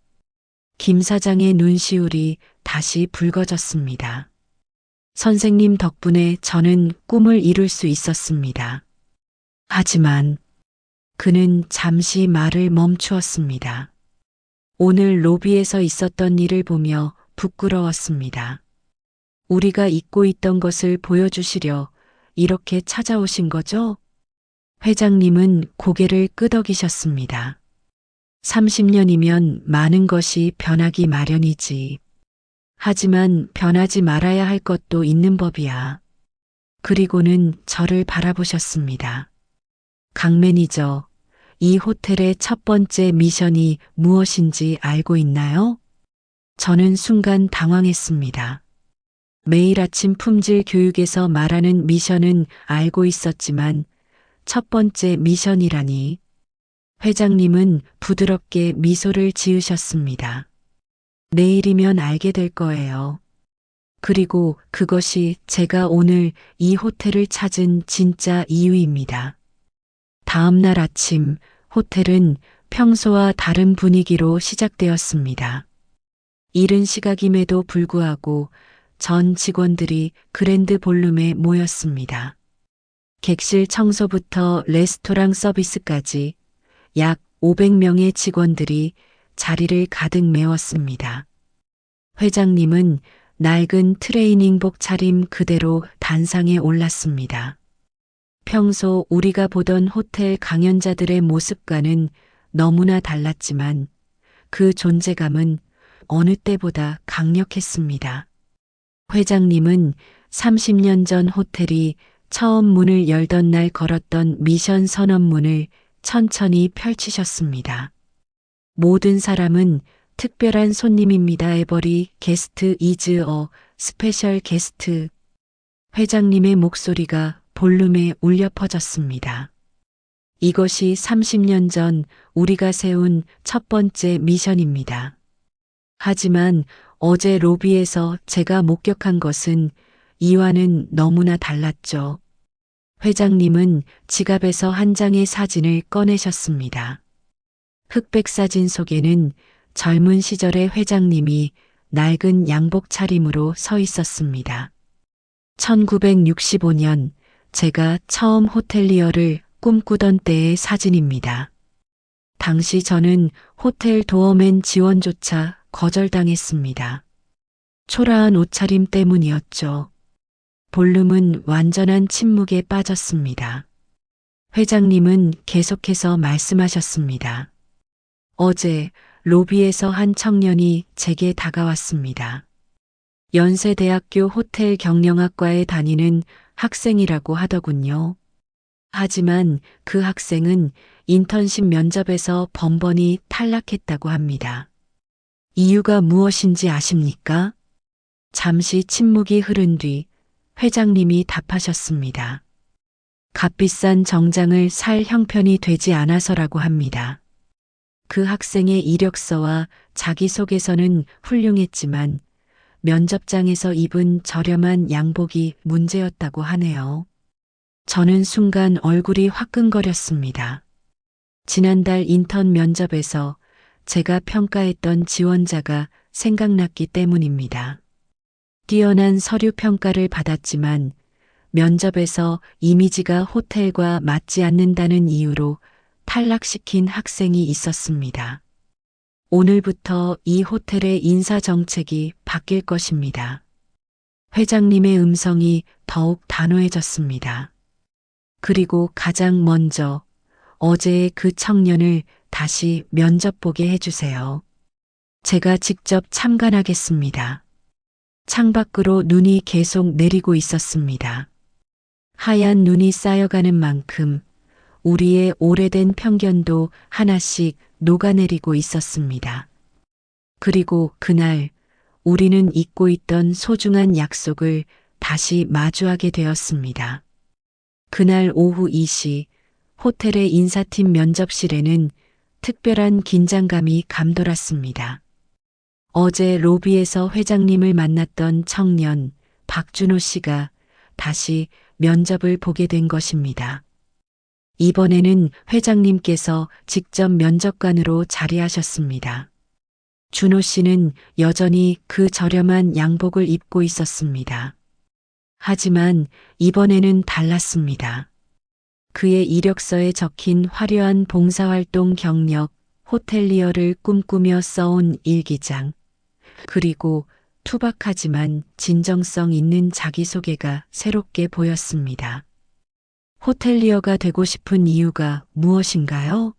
김 사장의 눈시울이 다시 붉어졌습니다. 선생님 덕분에 저는 꿈을 이룰 수 있었습니다. 하지만 그는 잠시 말을 멈추었습니다. 오늘 로비에서 있었던 일을 보며 부끄러웠습니다. 우리가 잊고 있던 것을 보여주시려 이렇게 찾아오신 거죠? 회장님은 고개를 끄덕이셨습니다. 30년이면 많은 것이 변하기 마련이지. 하지만 변하지 말아야 할 것도 있는 법이야. 그리고는 저를 바라보셨습니다. 강 매니저, 이 호텔의 첫 번째 미션이 무엇인지 알고 있나요? 저는 순간 당황했습니다. 매일 아침 품질 교육에서 말하는 미션은 알고 있었지만 첫 번째 미션이라니. 회장님은 부드럽게 미소를 지으셨습니다. 내일이면 알게 될 거예요. 그리고 그것이 제가 오늘 이 호텔을 찾은 진짜 이유입니다. 다음 날 아침 호텔은 평소와 다른 분위기로 시작되었습니다. 이른 시각임에도 불구하고 전 직원들이 그랜드 볼룸에 모였습니다. 객실 청소부터 레스토랑 서비스까지 약 500명의 직원들이 자리를 가득 메웠습니다. 회장님은 낡은 트레이닝복 차림 그대로 단상에 올랐습니다. 평소 우리가 보던 호텔 강연자들의 모습과는 너무나 달랐지만 그 존재감은 어느 때보다 강력했습니다. 회장님은 30년 전 호텔이 처음 문을 열던 날 걸었던 미션 선언문을 천천히 펼치셨습니다. 모든 사람은 특별한 손님입니다. 에버리 게스트 이즈 어 스페셜 게스트. 회장님의 목소리가 볼륨에 울려 퍼졌습니다. 이것이 30년 전 우리가 세운 첫 번째 미션입니다. 하지만 어제 로비에서 제가 목격한 것은 이와는 너무나 달랐죠. 회장님은 지갑에서 한 장의 사진을 꺼내셨습니다. 흑백 사진 속에는 젊은 시절의 회장님이 낡은 양복 차림으로 서 있었습니다. 1965년 제가 처음 호텔리어를 꿈꾸던 때의 사진입니다. 당시 저는 호텔 도어맨 지원조차 거절당했습니다. 초라한 옷차림 때문이었죠. 볼륨은 완전한 침묵에 빠졌습니다. 회장님은 계속해서 말씀하셨습니다. 어제 로비에서 한 청년이 제게 다가왔습니다. 연세대학교 호텔 경영학과에 다니는 학생이라고 하더군요. 하지만 그 학생은 인턴십 면접에서 번번이 탈락했다고 합니다. 이유가 무엇인지 아십니까? 잠시 침묵이 흐른 뒤 회장님이 답하셨습니다. 값비싼 정장을 살 형편이 되지 않아서라고 합니다. 그 학생의 이력서와 자기소개서는 훌륭했지만 면접장에서 입은 저렴한 양복이 문제였다고 하네요. 저는 순간 얼굴이 화끈거렸습니다. 지난달 인턴 면접에서 제가 평가했던 지원자가 생각났기 때문입니다. 뛰어난 서류 평가를 받았지만 면접에서 이미지가 호텔과 맞지 않는다는 이유로 탈락시킨 학생이 있었습니다. 오늘부터 이 호텔의 인사 정책이 바뀔 것입니다. 회장님의 음성이 더욱 단호해졌습니다. 그리고 가장 먼저 어제의 그 청년을 다시 면접 보게 해주세요. 제가 직접 참관하겠습니다. 창밖으로 눈이 계속 내리고 있었습니다. 하얀 눈이 쌓여가는 만큼 우리의 오래된 편견도 하나씩 녹아내리고 있었습니다. 그리고 그날 우리는 잊고 있던 소중한 약속을 다시 마주하게 되었습니다. 그날 오후 2시 호텔의 인사팀 면접실에는 특별한 긴장감이 감돌았습니다. 어제 로비에서 회장님을 만났던 청년 박준호 씨가 다시 면접을 보게 된 것입니다. 이번에는 회장님께서 직접 면접관으로 자리하셨습니다. 준호 씨는 여전히 그 저렴한 양복을 입고 있었습니다. 하지만 이번에는 달랐습니다. 그의 이력서에 적힌 화려한 봉사활동 경력, 호텔리어를 꿈꾸며 써온 일기장, 그리고 투박하지만 진정성 있는 자기소개가 새롭게 보였습니다. 호텔리어가 되고 싶은 이유가 무엇인가요?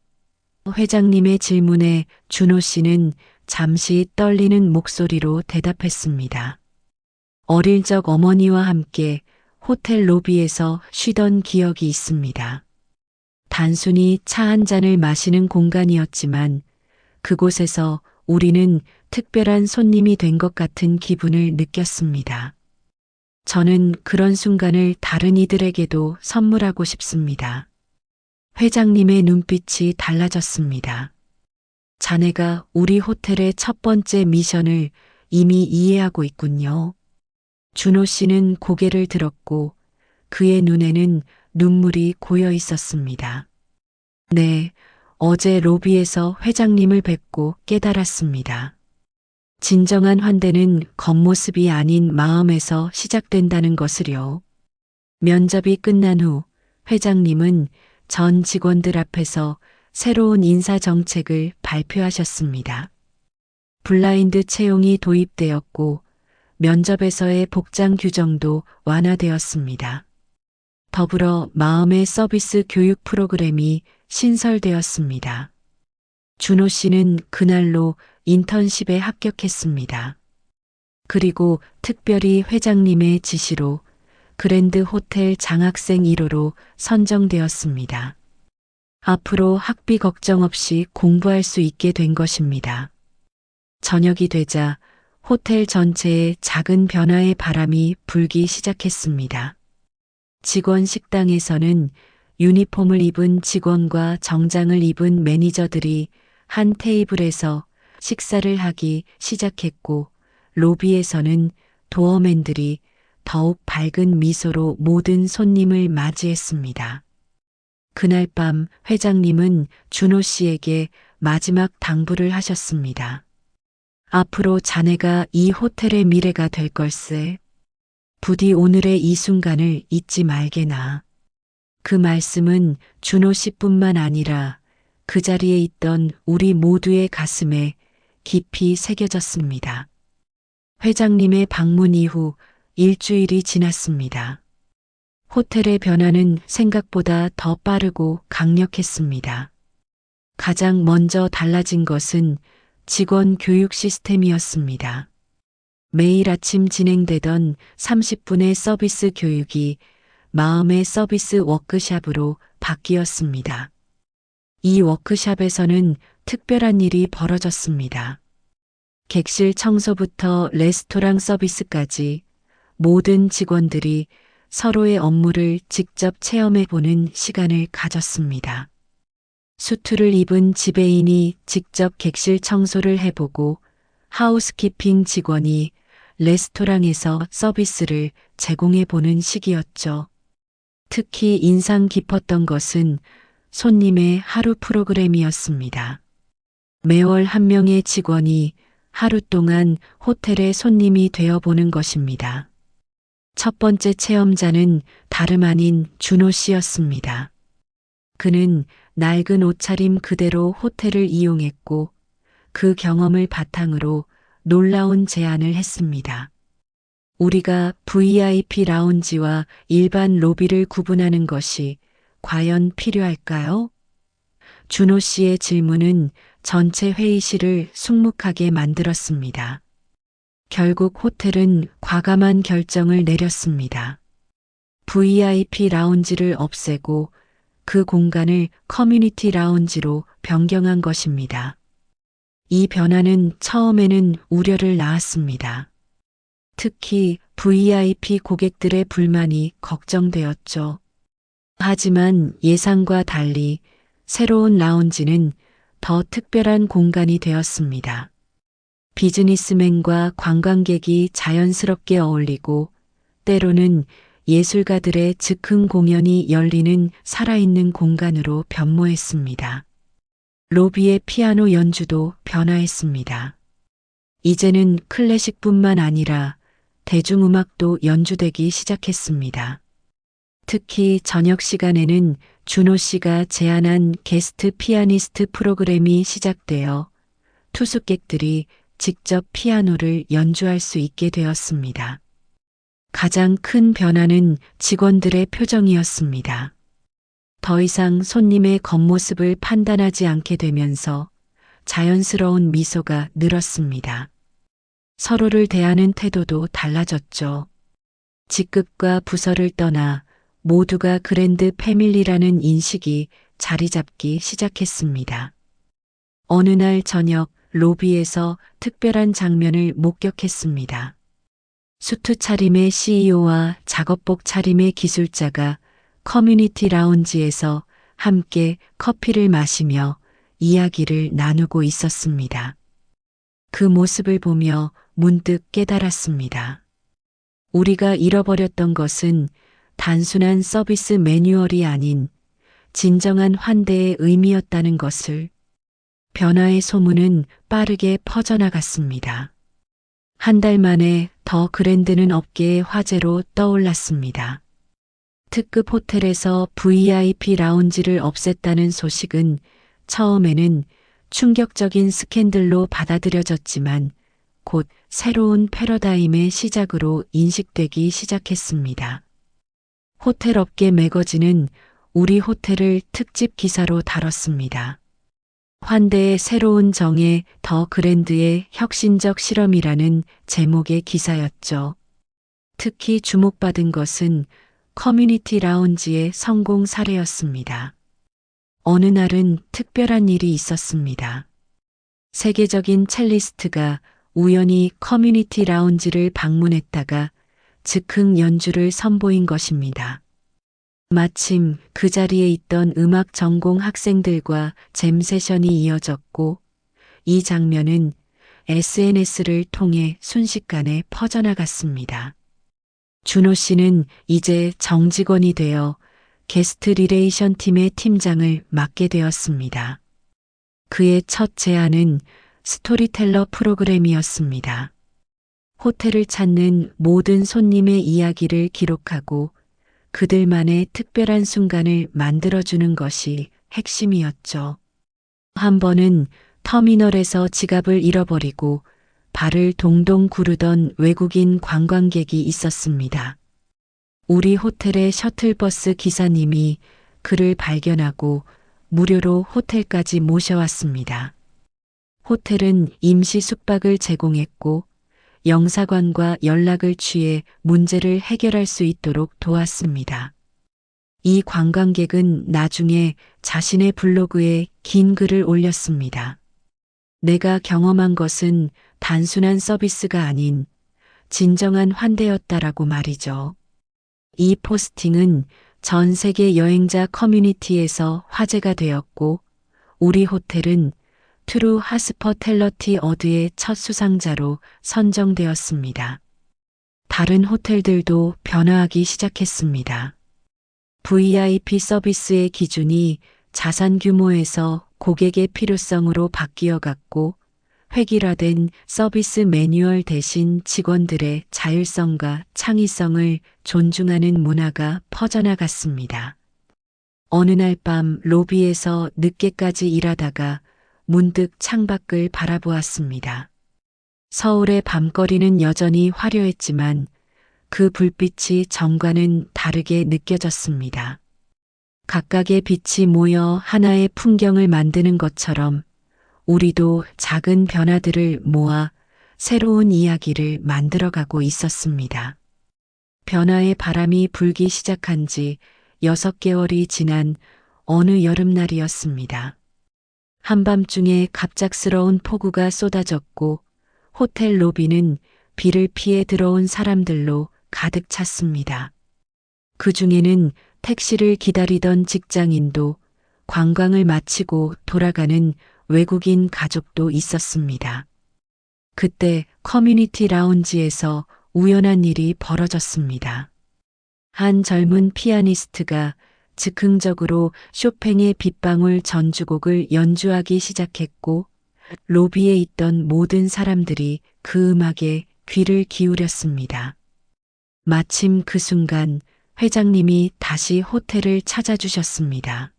회장님의 질문에 준호 씨는 잠시 떨리는 목소리로 대답했습니다. 어릴 적 어머니와 함께 호텔 로비에서 쉬던 기억이 있습니다. 단순히 차 한 잔을 마시는 공간이었지만 그곳에서 우리는 특별한 손님이 된 것 같은 기분을 느꼈습니다. 저는 그런 순간을 다른 이들에게도 선물하고 싶습니다. 회장님의 눈빛이 달라졌습니다. 자네가 우리 호텔의 첫 번째 미션을 이미 이해하고 있군요. 준호 씨는 고개를 들었고 그의 눈에는 눈물이 고여 있었습니다. 네, 어제 로비에서 회장님을 뵙고 깨달았습니다. 진정한 환대는 겉모습이 아닌 마음에서 시작된다는 것을요. 면접이 끝난 후 회장님은 전 직원들 앞에서 새로운 인사 정책을 발표하셨습니다. 블라인드 채용이 도입되었고 면접에서의 복장 규정도 완화되었습니다. 더불어 마음의 서비스 교육 프로그램이 신설되었습니다. 준호 씨는 그날로 인턴십에 합격했습니다. 그리고 특별히 회장님의 지시로 그랜드 호텔 장학생 1호로 선정되었습니다. 앞으로 학비 걱정 없이 공부할 수 있게 된 것입니다. 저녁이 되자 호텔 전체에 작은 변화의 바람이 불기 시작했습니다. 직원 식당에서는 유니폼을 입은 직원과 정장을 입은 매니저들이 한 테이블에서 식사를 하기 시작했고 로비에서는 도어맨들이 더욱 밝은 미소로 모든 손님을 맞이했습니다. 그날 밤 회장님은 준호 씨에게 마지막 당부를 하셨습니다. 앞으로 자네가 이 호텔의 미래가 될 걸세. 부디 오늘의 이 순간을 잊지 말게나. 그 말씀은 준호 씨뿐만 아니라 그 자리에 있던 우리 모두의 가슴에 깊이 새겨졌습니다. 회장님의 방문 이후 일주일이 지났습니다. 호텔의 변화는 생각보다 더 빠르고 강력했습니다. 가장 먼저 달라진 것은 직원 교육 시스템이었습니다. 매일 아침 진행되던 30분의 서비스 교육이 마음의 서비스 워크샵으로 바뀌었습니다. 이 워크샵에서는 특별한 일이 벌어졌습니다. 객실 청소부터 레스토랑 서비스까지 모든 직원들이 서로의 업무를 직접 체험해보는 시간을 가졌습니다. 수트를 입은 지배인이 직접 객실 청소를 해보고 하우스키핑 직원이 레스토랑에서 서비스를 제공해보는 시기였죠. 특히 인상 깊었던 것은 손님의 하루 프로그램이었습니다. 매월 한 명의 직원이 하루 동안 호텔의 손님이 되어보는 것입니다. 첫 번째 체험자는 다름 아닌 준호 씨였습니다. 그는 낡은 옷차림 그대로 호텔을 이용했고 그 경험을 바탕으로 놀라운 제안을 했습니다. 우리가 VIP 라운지와 일반 로비를 구분하는 것이 과연 필요할까요? 준호 씨의 질문은 전체 회의실을 숙묵하게 만들었습니다. 결국 호텔은 과감한 결정을 내렸습니다. VIP 라운지를 없애고 그 공간을 커뮤니티 라운지로 변경한 것입니다. 이 변화는 처음에는 우려를 낳았습니다. 특히 VIP 고객들의 불만이 걱정되었죠. 하지만 예상과 달리 새로운 라운지는 더 특별한 공간이 되었습니다. 비즈니스맨과 관광객이 자연스럽게 어울리고 때로는 예술가들의 즉흥 공연이 열리는 살아있는 공간으로 변모했습니다. 로비의 피아노 연주도 변화했습니다. 이제는 클래식뿐만 아니라 대중음악도 연주되기 시작했습니다. 특히 저녁 시간에는 준호 씨가 제안한 게스트 피아니스트 프로그램이 시작되어 투숙객들이 직접 피아노를 연주할 수 있게 되었습니다. 가장 큰 변화는 직원들의 표정이었습니다. 더 이상 손님의 겉모습을 판단하지 않게 되면서 자연스러운 미소가 늘었습니다. 서로를 대하는 태도도 달라졌죠. 직급과 부서를 떠나 모두가 그랜드 패밀리라는 인식이 자리 잡기 시작했습니다. 어느 날 저녁 로비에서 특별한 장면을 목격했습니다. 수트 차림의 CEO와 작업복 차림의 기술자가 커뮤니티 라운지에서 함께 커피를 마시며 이야기를 나누고 있었습니다. 그 모습을 보며 문득 깨달았습니다. 우리가 잃어버렸던 것은 단순한 서비스 매뉴얼이 아닌 진정한 환대의 의미였다는 것을. 변화의 소문은 빠르게 퍼져나갔습니다. 한 달 만에 더 그랜드는 업계의 화제로 떠올랐습니다. 특급 호텔에서 VIP 라운지를 없앴다는 소식은 처음에는 충격적인 스캔들로 받아들여졌지만 곧 새로운 패러다임의 시작으로 인식되기 시작했습니다. 호텔 업계 매거진은 우리 호텔을 특집 기사로 다뤘습니다. 환대의 새로운 정의 더 그랜드의 혁신적 실험이라는 제목의 기사였죠. 특히 주목받은 것은 커뮤니티 라운지의 성공 사례였습니다. 어느 날은 특별한 일이 있었습니다. 세계적인 첼리스트가 우연히 커뮤니티 라운지를 방문했다가 즉흥 연주를 선보인 것입니다. 마침 그 자리에 있던 음악 전공 학생들과 잼 세션이 이어졌고 이 장면은 SNS를 통해 순식간에 퍼져나갔습니다. 준호 씨는 이제 정직원이 되어 게스트 리레이션 팀의 팀장을 맡게 되었습니다. 그의 첫 제안은 스토리텔러 프로그램이었습니다. 호텔을 찾는 모든 손님의 이야기를 기록하고 그들만의 특별한 순간을 만들어주는 것이 핵심이었죠. 한 번은 터미널에서 지갑을 잃어버리고 발을 동동 구르던 외국인 관광객이 있었습니다. 우리 호텔의 셔틀버스 기사님이 그를 발견하고 무료로 호텔까지 모셔왔습니다. 호텔은 임시 숙박을 제공했고 영사관과 연락을 취해 문제를 해결할 수 있도록 도왔습니다. 이 관광객은 나중에 자신의 블로그에 긴 글을 올렸습니다. 내가 경험한 것은 단순한 서비스가 아닌 진정한 환대였다라고 말이죠. 이 포스팅은 전 세계 여행자 커뮤니티에서 화제가 되었고 우리 호텔은 트루 하스퍼텔러티 어드의 첫 수상자로 선정되었습니다. 다른 호텔들도 변화하기 시작했습니다. VIP 서비스의 기준이 자산 규모에서 고객의 필요성으로 바뀌어갔고 획일화된 서비스 매뉴얼 대신 직원들의 자율성과 창의성을 존중하는 문화가 퍼져나갔습니다. 어느 날 밤 로비에서 늦게까지 일하다가 문득 창밖을 바라보았습니다. 서울의 밤거리는 여전히 화려했지만 그 불빛이 전과는 다르게 느껴졌습니다. 각각의 빛이 모여 하나의 풍경을 만드는 것처럼 우리도 작은 변화들을 모아 새로운 이야기를 만들어가고 있었습니다. 변화의 바람이 불기 시작한 지 6개월이 지난 어느 여름날이었습니다. 한밤중에 갑작스러운 폭우가 쏟아졌고 호텔 로비는 비를 피해 들어온 사람들로 가득 찼습니다. 그 중에는 택시를 기다리던 직장인도 관광을 마치고 돌아가는 외국인 가족도 있었습니다. 그때 커뮤니티 라운지에서 우연한 일이 벌어졌습니다. 한 젊은 피아니스트가 즉흥적으로 쇼팽의 빗방울 전주곡을 연주하기 시작했고 로비에 있던 모든 사람들이 그 음악에 귀를 기울였습니다. 마침 그 순간 회장님이 다시 호텔을 찾아주셨습니다.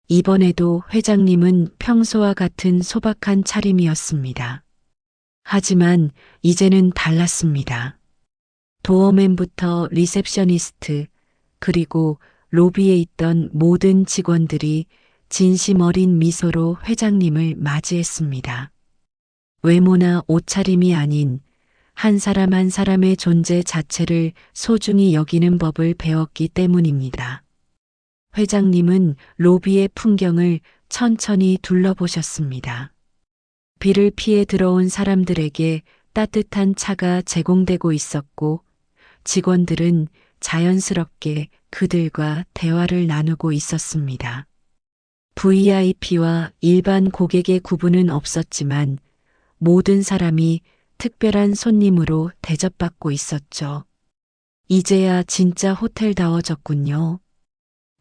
이번에도 회장님은 평소와 같은 소박한 차림이었습니다. 하지만 이제는 달랐습니다. 도어맨부터 리셉셔니스트, 그리고 로비에 있던 모든 직원들이 진심 어린 미소로 회장님을 맞이했습니다. 외모나 옷차림이 아닌 한 사람 한 사람의 존재 자체를 소중히 여기는 법을 배웠기 때문입니다. 회장님은 로비의 풍경을 천천히 둘러보셨습니다. 비를 피해 들어온 사람들에게 따뜻한 차가 제공되고 있었고, 직원들은 자연스럽게 그들과 대화를 나누고 있었습니다. VIP와 일반 고객의 구분은 없었지만 모든 사람이 특별한 손님으로 대접받고 있었죠. 이제야 진짜 호텔다워졌군요.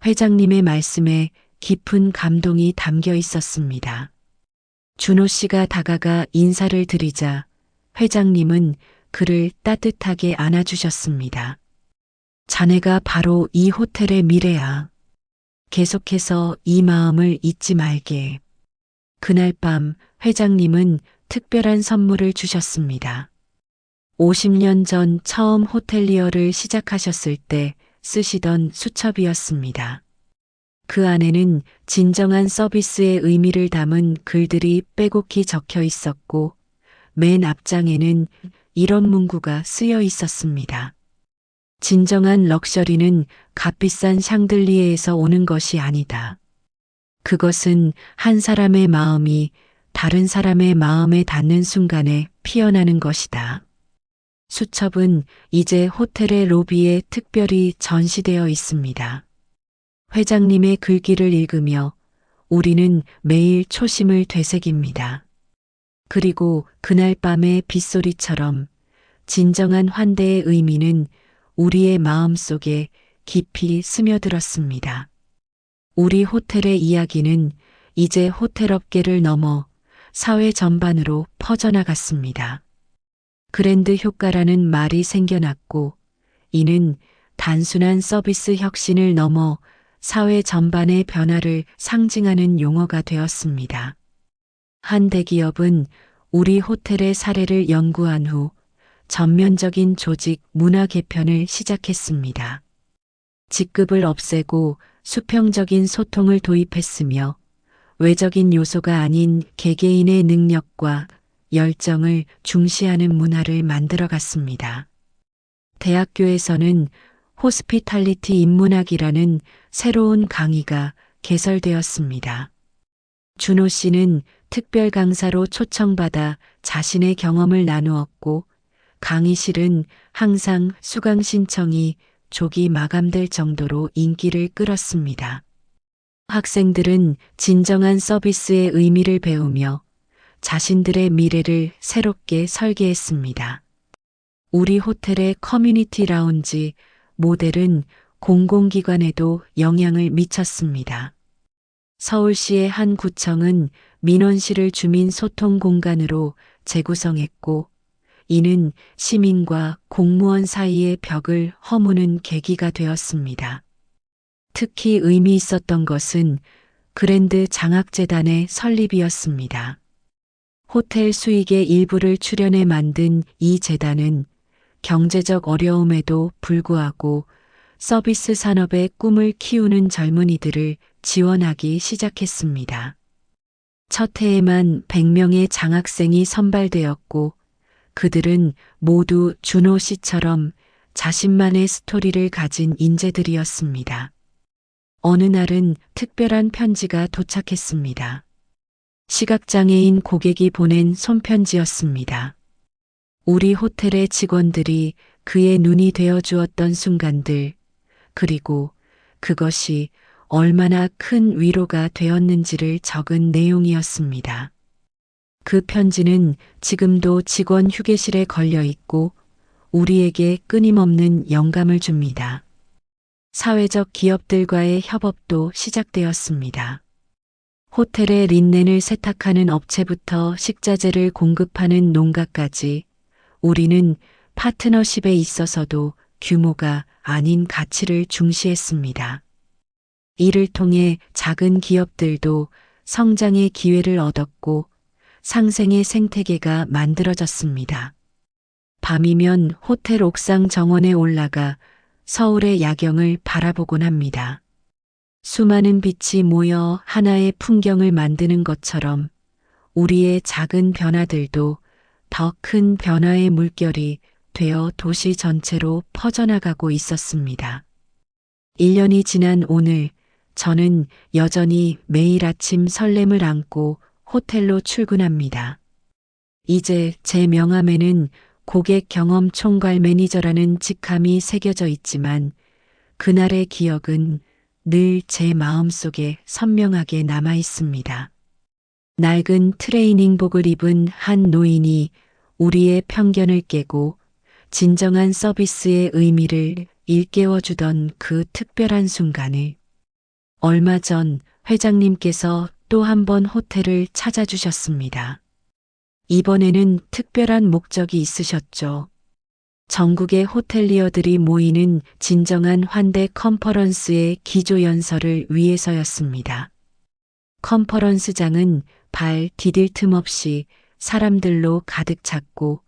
회장님의 말씀에 깊은 감동이 담겨 있었습니다. 준호 씨가 다가가 인사를 드리자 회장님은 그를 따뜻하게 안아주셨습니다. 자네가 바로 이 호텔의 미래야. 계속해서 이 마음을 잊지 말게. 그날 밤 회장님은 특별한 선물을 주셨습니다. 50년 전 처음 호텔리어를 시작하셨을 때 쓰시던 수첩이었습니다. 그 안에는 진정한 서비스의 의미를 담은 글들이 빼곡히 적혀 있었고, 맨 앞장에는 이런 문구가 쓰여 있었습니다. 진정한 럭셔리는 값비싼 샹들리에에서 오는 것이 아니다. 그것은 한 사람의 마음이 다른 사람의 마음에 닿는 순간에 피어나는 것이다. 수첩은 이제 호텔의 로비에 특별히 전시되어 있습니다. 회장님의 글귀를 읽으며 우리는 매일 초심을 되새깁니다. 그리고 그날 밤의 빗소리처럼 진정한 환대의 의미는 우리의 마음 속에 깊이 스며들었습니다. 우리 호텔의 이야기는 이제 호텔 업계를 넘어 사회 전반으로 퍼져나갔습니다. 그랜드 효과라는 말이 생겨났고, 이는 단순한 서비스 혁신을 넘어 사회 전반의 변화를 상징하는 용어가 되었습니다. 한 대기업은 우리 호텔의 사례를 연구한 후 전면적인 조직 문화 개편을 시작했습니다. 직급을 없애고 수평적인 소통을 도입했으며, 외적인 요소가 아닌 개개인의 능력과 열정을 중시하는 문화를 만들어갔습니다. 대학교에서는 호스피탈리티 인문학이라는 새로운 강의가 개설되었습니다. 준호 씨는 특별 강사로 초청받아 자신의 경험을 나누었고, 강의실은 항상 수강 신청이 조기 마감될 정도로 인기를 끌었습니다. 학생들은 진정한 서비스의 의미를 배우며 자신들의 미래를 새롭게 설계했습니다. 우리 호텔의 커뮤니티 라운지 모델은 공공기관에도 영향을 미쳤습니다. 서울시의 한 구청은 민원실을 주민 소통 공간으로 재구성했고, 이는 시민과 공무원 사이의 벽을 허무는 계기가 되었습니다. 특히 의미 있었던 것은 그랜드 장학재단의 설립이었습니다. 호텔 수익의 일부를 출연해 만든 이 재단은 경제적 어려움에도 불구하고 서비스 산업의 꿈을 키우는 젊은이들을 지원하기 시작했습니다. 첫 해에만 100명의 장학생이 선발되었고, 그들은 모두 준호 씨처럼 자신만의 스토리를 가진 인재들이었습니다. 어느 날은 특별한 편지가 도착했습니다. 시각장애인 고객이 보낸 손편지였습니다. 우리 호텔의 직원들이 그의 눈이 되어 주었던 순간들, 그리고 그것이 얼마나 큰 위로가 되었는지를 적은 내용이었습니다. 그 편지는 지금도 직원 휴게실에 걸려 있고 우리에게 끊임없는 영감을 줍니다. 사회적 기업들과의 협업도 시작되었습니다. 호텔의 린넨을 세탁하는 업체부터 식자재를 공급하는 농가까지 우리는 파트너십에 있어서도 규모가 아닌 가치를 중시했습니다. 이를 통해 작은 기업들도 성장의 기회를 얻었고, 상생의 생태계가 만들어졌습니다. 밤이면 호텔 옥상 정원에 올라가 서울의 야경을 바라보곤 합니다. 수많은 빛이 모여 하나의 풍경을 만드는 것처럼 우리의 작은 변화들도 더 큰 변화의 물결이 되어 도시 전체로 퍼져나가고 있었습니다. 1년이 지난 오늘 저는 여전히 매일 아침 설렘을 안고 호텔로 출근합니다. 이제 제 명함에는 고객 경험 총괄 매니저라는 직함이 새겨져 있지만 그날의 기억은 늘 제 마음속에 선명하게 남아 있습니다. 낡은 트레이닝복을 입은 한 노인이 우리의 편견을 깨고 진정한 서비스의 의미를 일깨워주던 그 특별한 순간을 얼마 전 회장님께서 또 한 번 호텔을 찾아주셨습니다. 이번에는 특별한 목적이 있으셨죠. 전국의 호텔리어들이 모이는 진정한 환대 컨퍼런스의 기조연설을 위해서였습니다. 컨퍼런스장은 발 디딜 틈 없이 사람들로 가득 찼고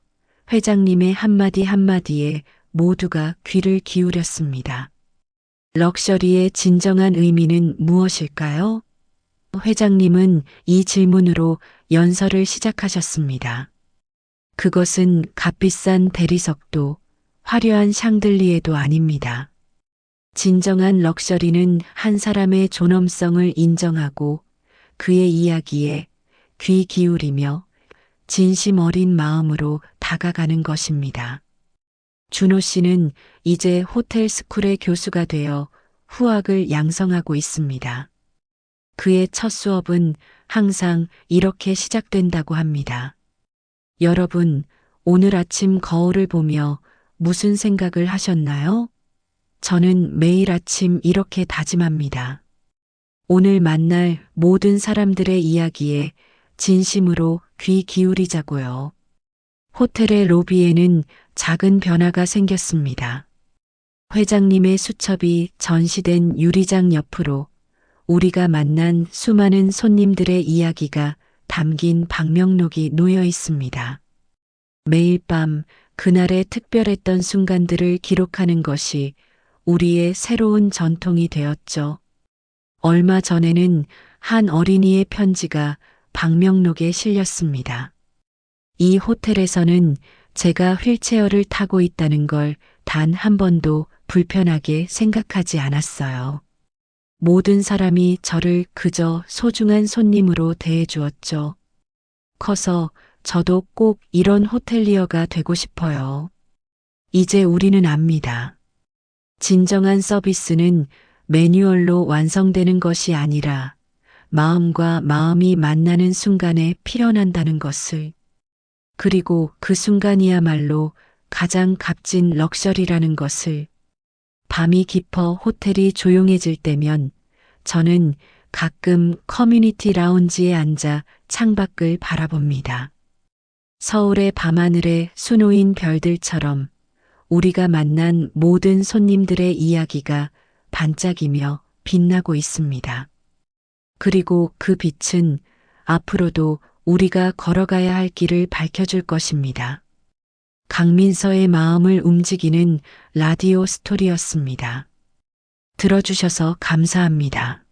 회장님의 한마디 한마디에 모두가 귀를 기울였습니다. 럭셔리의 진정한 의미는 무엇일까요? 회장님은 이 질문으로 연설을 시작하셨습니다. 그것은 값비싼 대리석도 화려한 샹들리에도 아닙니다. 진정한 럭셔리는 한 사람의 존엄성을 인정하고 그의 이야기에 귀 기울이며 진심 어린 마음으로 다가가는 것입니다. 준호 씨는 이제 호텔 스쿨의 교수가 되어 후학을 양성하고 있습니다. 그의 첫 수업은 항상 이렇게 시작된다고 합니다. 여러분, 오늘 아침 거울을 보며 무슨 생각을 하셨나요? 저는 매일 아침 이렇게 다짐합니다. 오늘 만날 모든 사람들의 이야기에 진심으로 귀 기울이자고요. 호텔의 로비에는 작은 변화가 생겼습니다. 회장님의 수첩이 전시된 유리장 옆으로 우리가 만난 수많은 손님들의 이야기가 담긴 방명록이 놓여 있습니다. 매일 밤 그날의 특별했던 순간들을 기록하는 것이 우리의 새로운 전통이 되었죠. 얼마 전에는 한 어린이의 편지가 방명록에 실렸습니다. 이 호텔에서는 제가 휠체어를 타고 있다는 걸 단 한 번도 불편하게 생각하지 않았어요. 모든 사람이 저를 그저 소중한 손님으로 대해주었죠. 커서 저도 꼭 이런 호텔리어가 되고 싶어요. 이제 우리는 압니다. 진정한 서비스는 매뉴얼로 완성되는 것이 아니라 마음과 마음이 만나는 순간에 필요한다는 것을. 그리고 그 순간이야말로 가장 값진 럭셔리라는 것을. 밤이 깊어 호텔이 조용해질 때면 저는 가끔 커뮤니티 라운지에 앉아 창밖을 바라봅니다. 서울의 밤하늘에 수놓인 별들처럼 우리가 만난 모든 손님들의 이야기가 반짝이며 빛나고 있습니다. 그리고 그 빛은 앞으로도 우리가 걸어가야 할 길을 밝혀줄 것입니다. 강민서의 마음을 움직이는 라디오 스토리였습니다. 들어주셔서 감사합니다.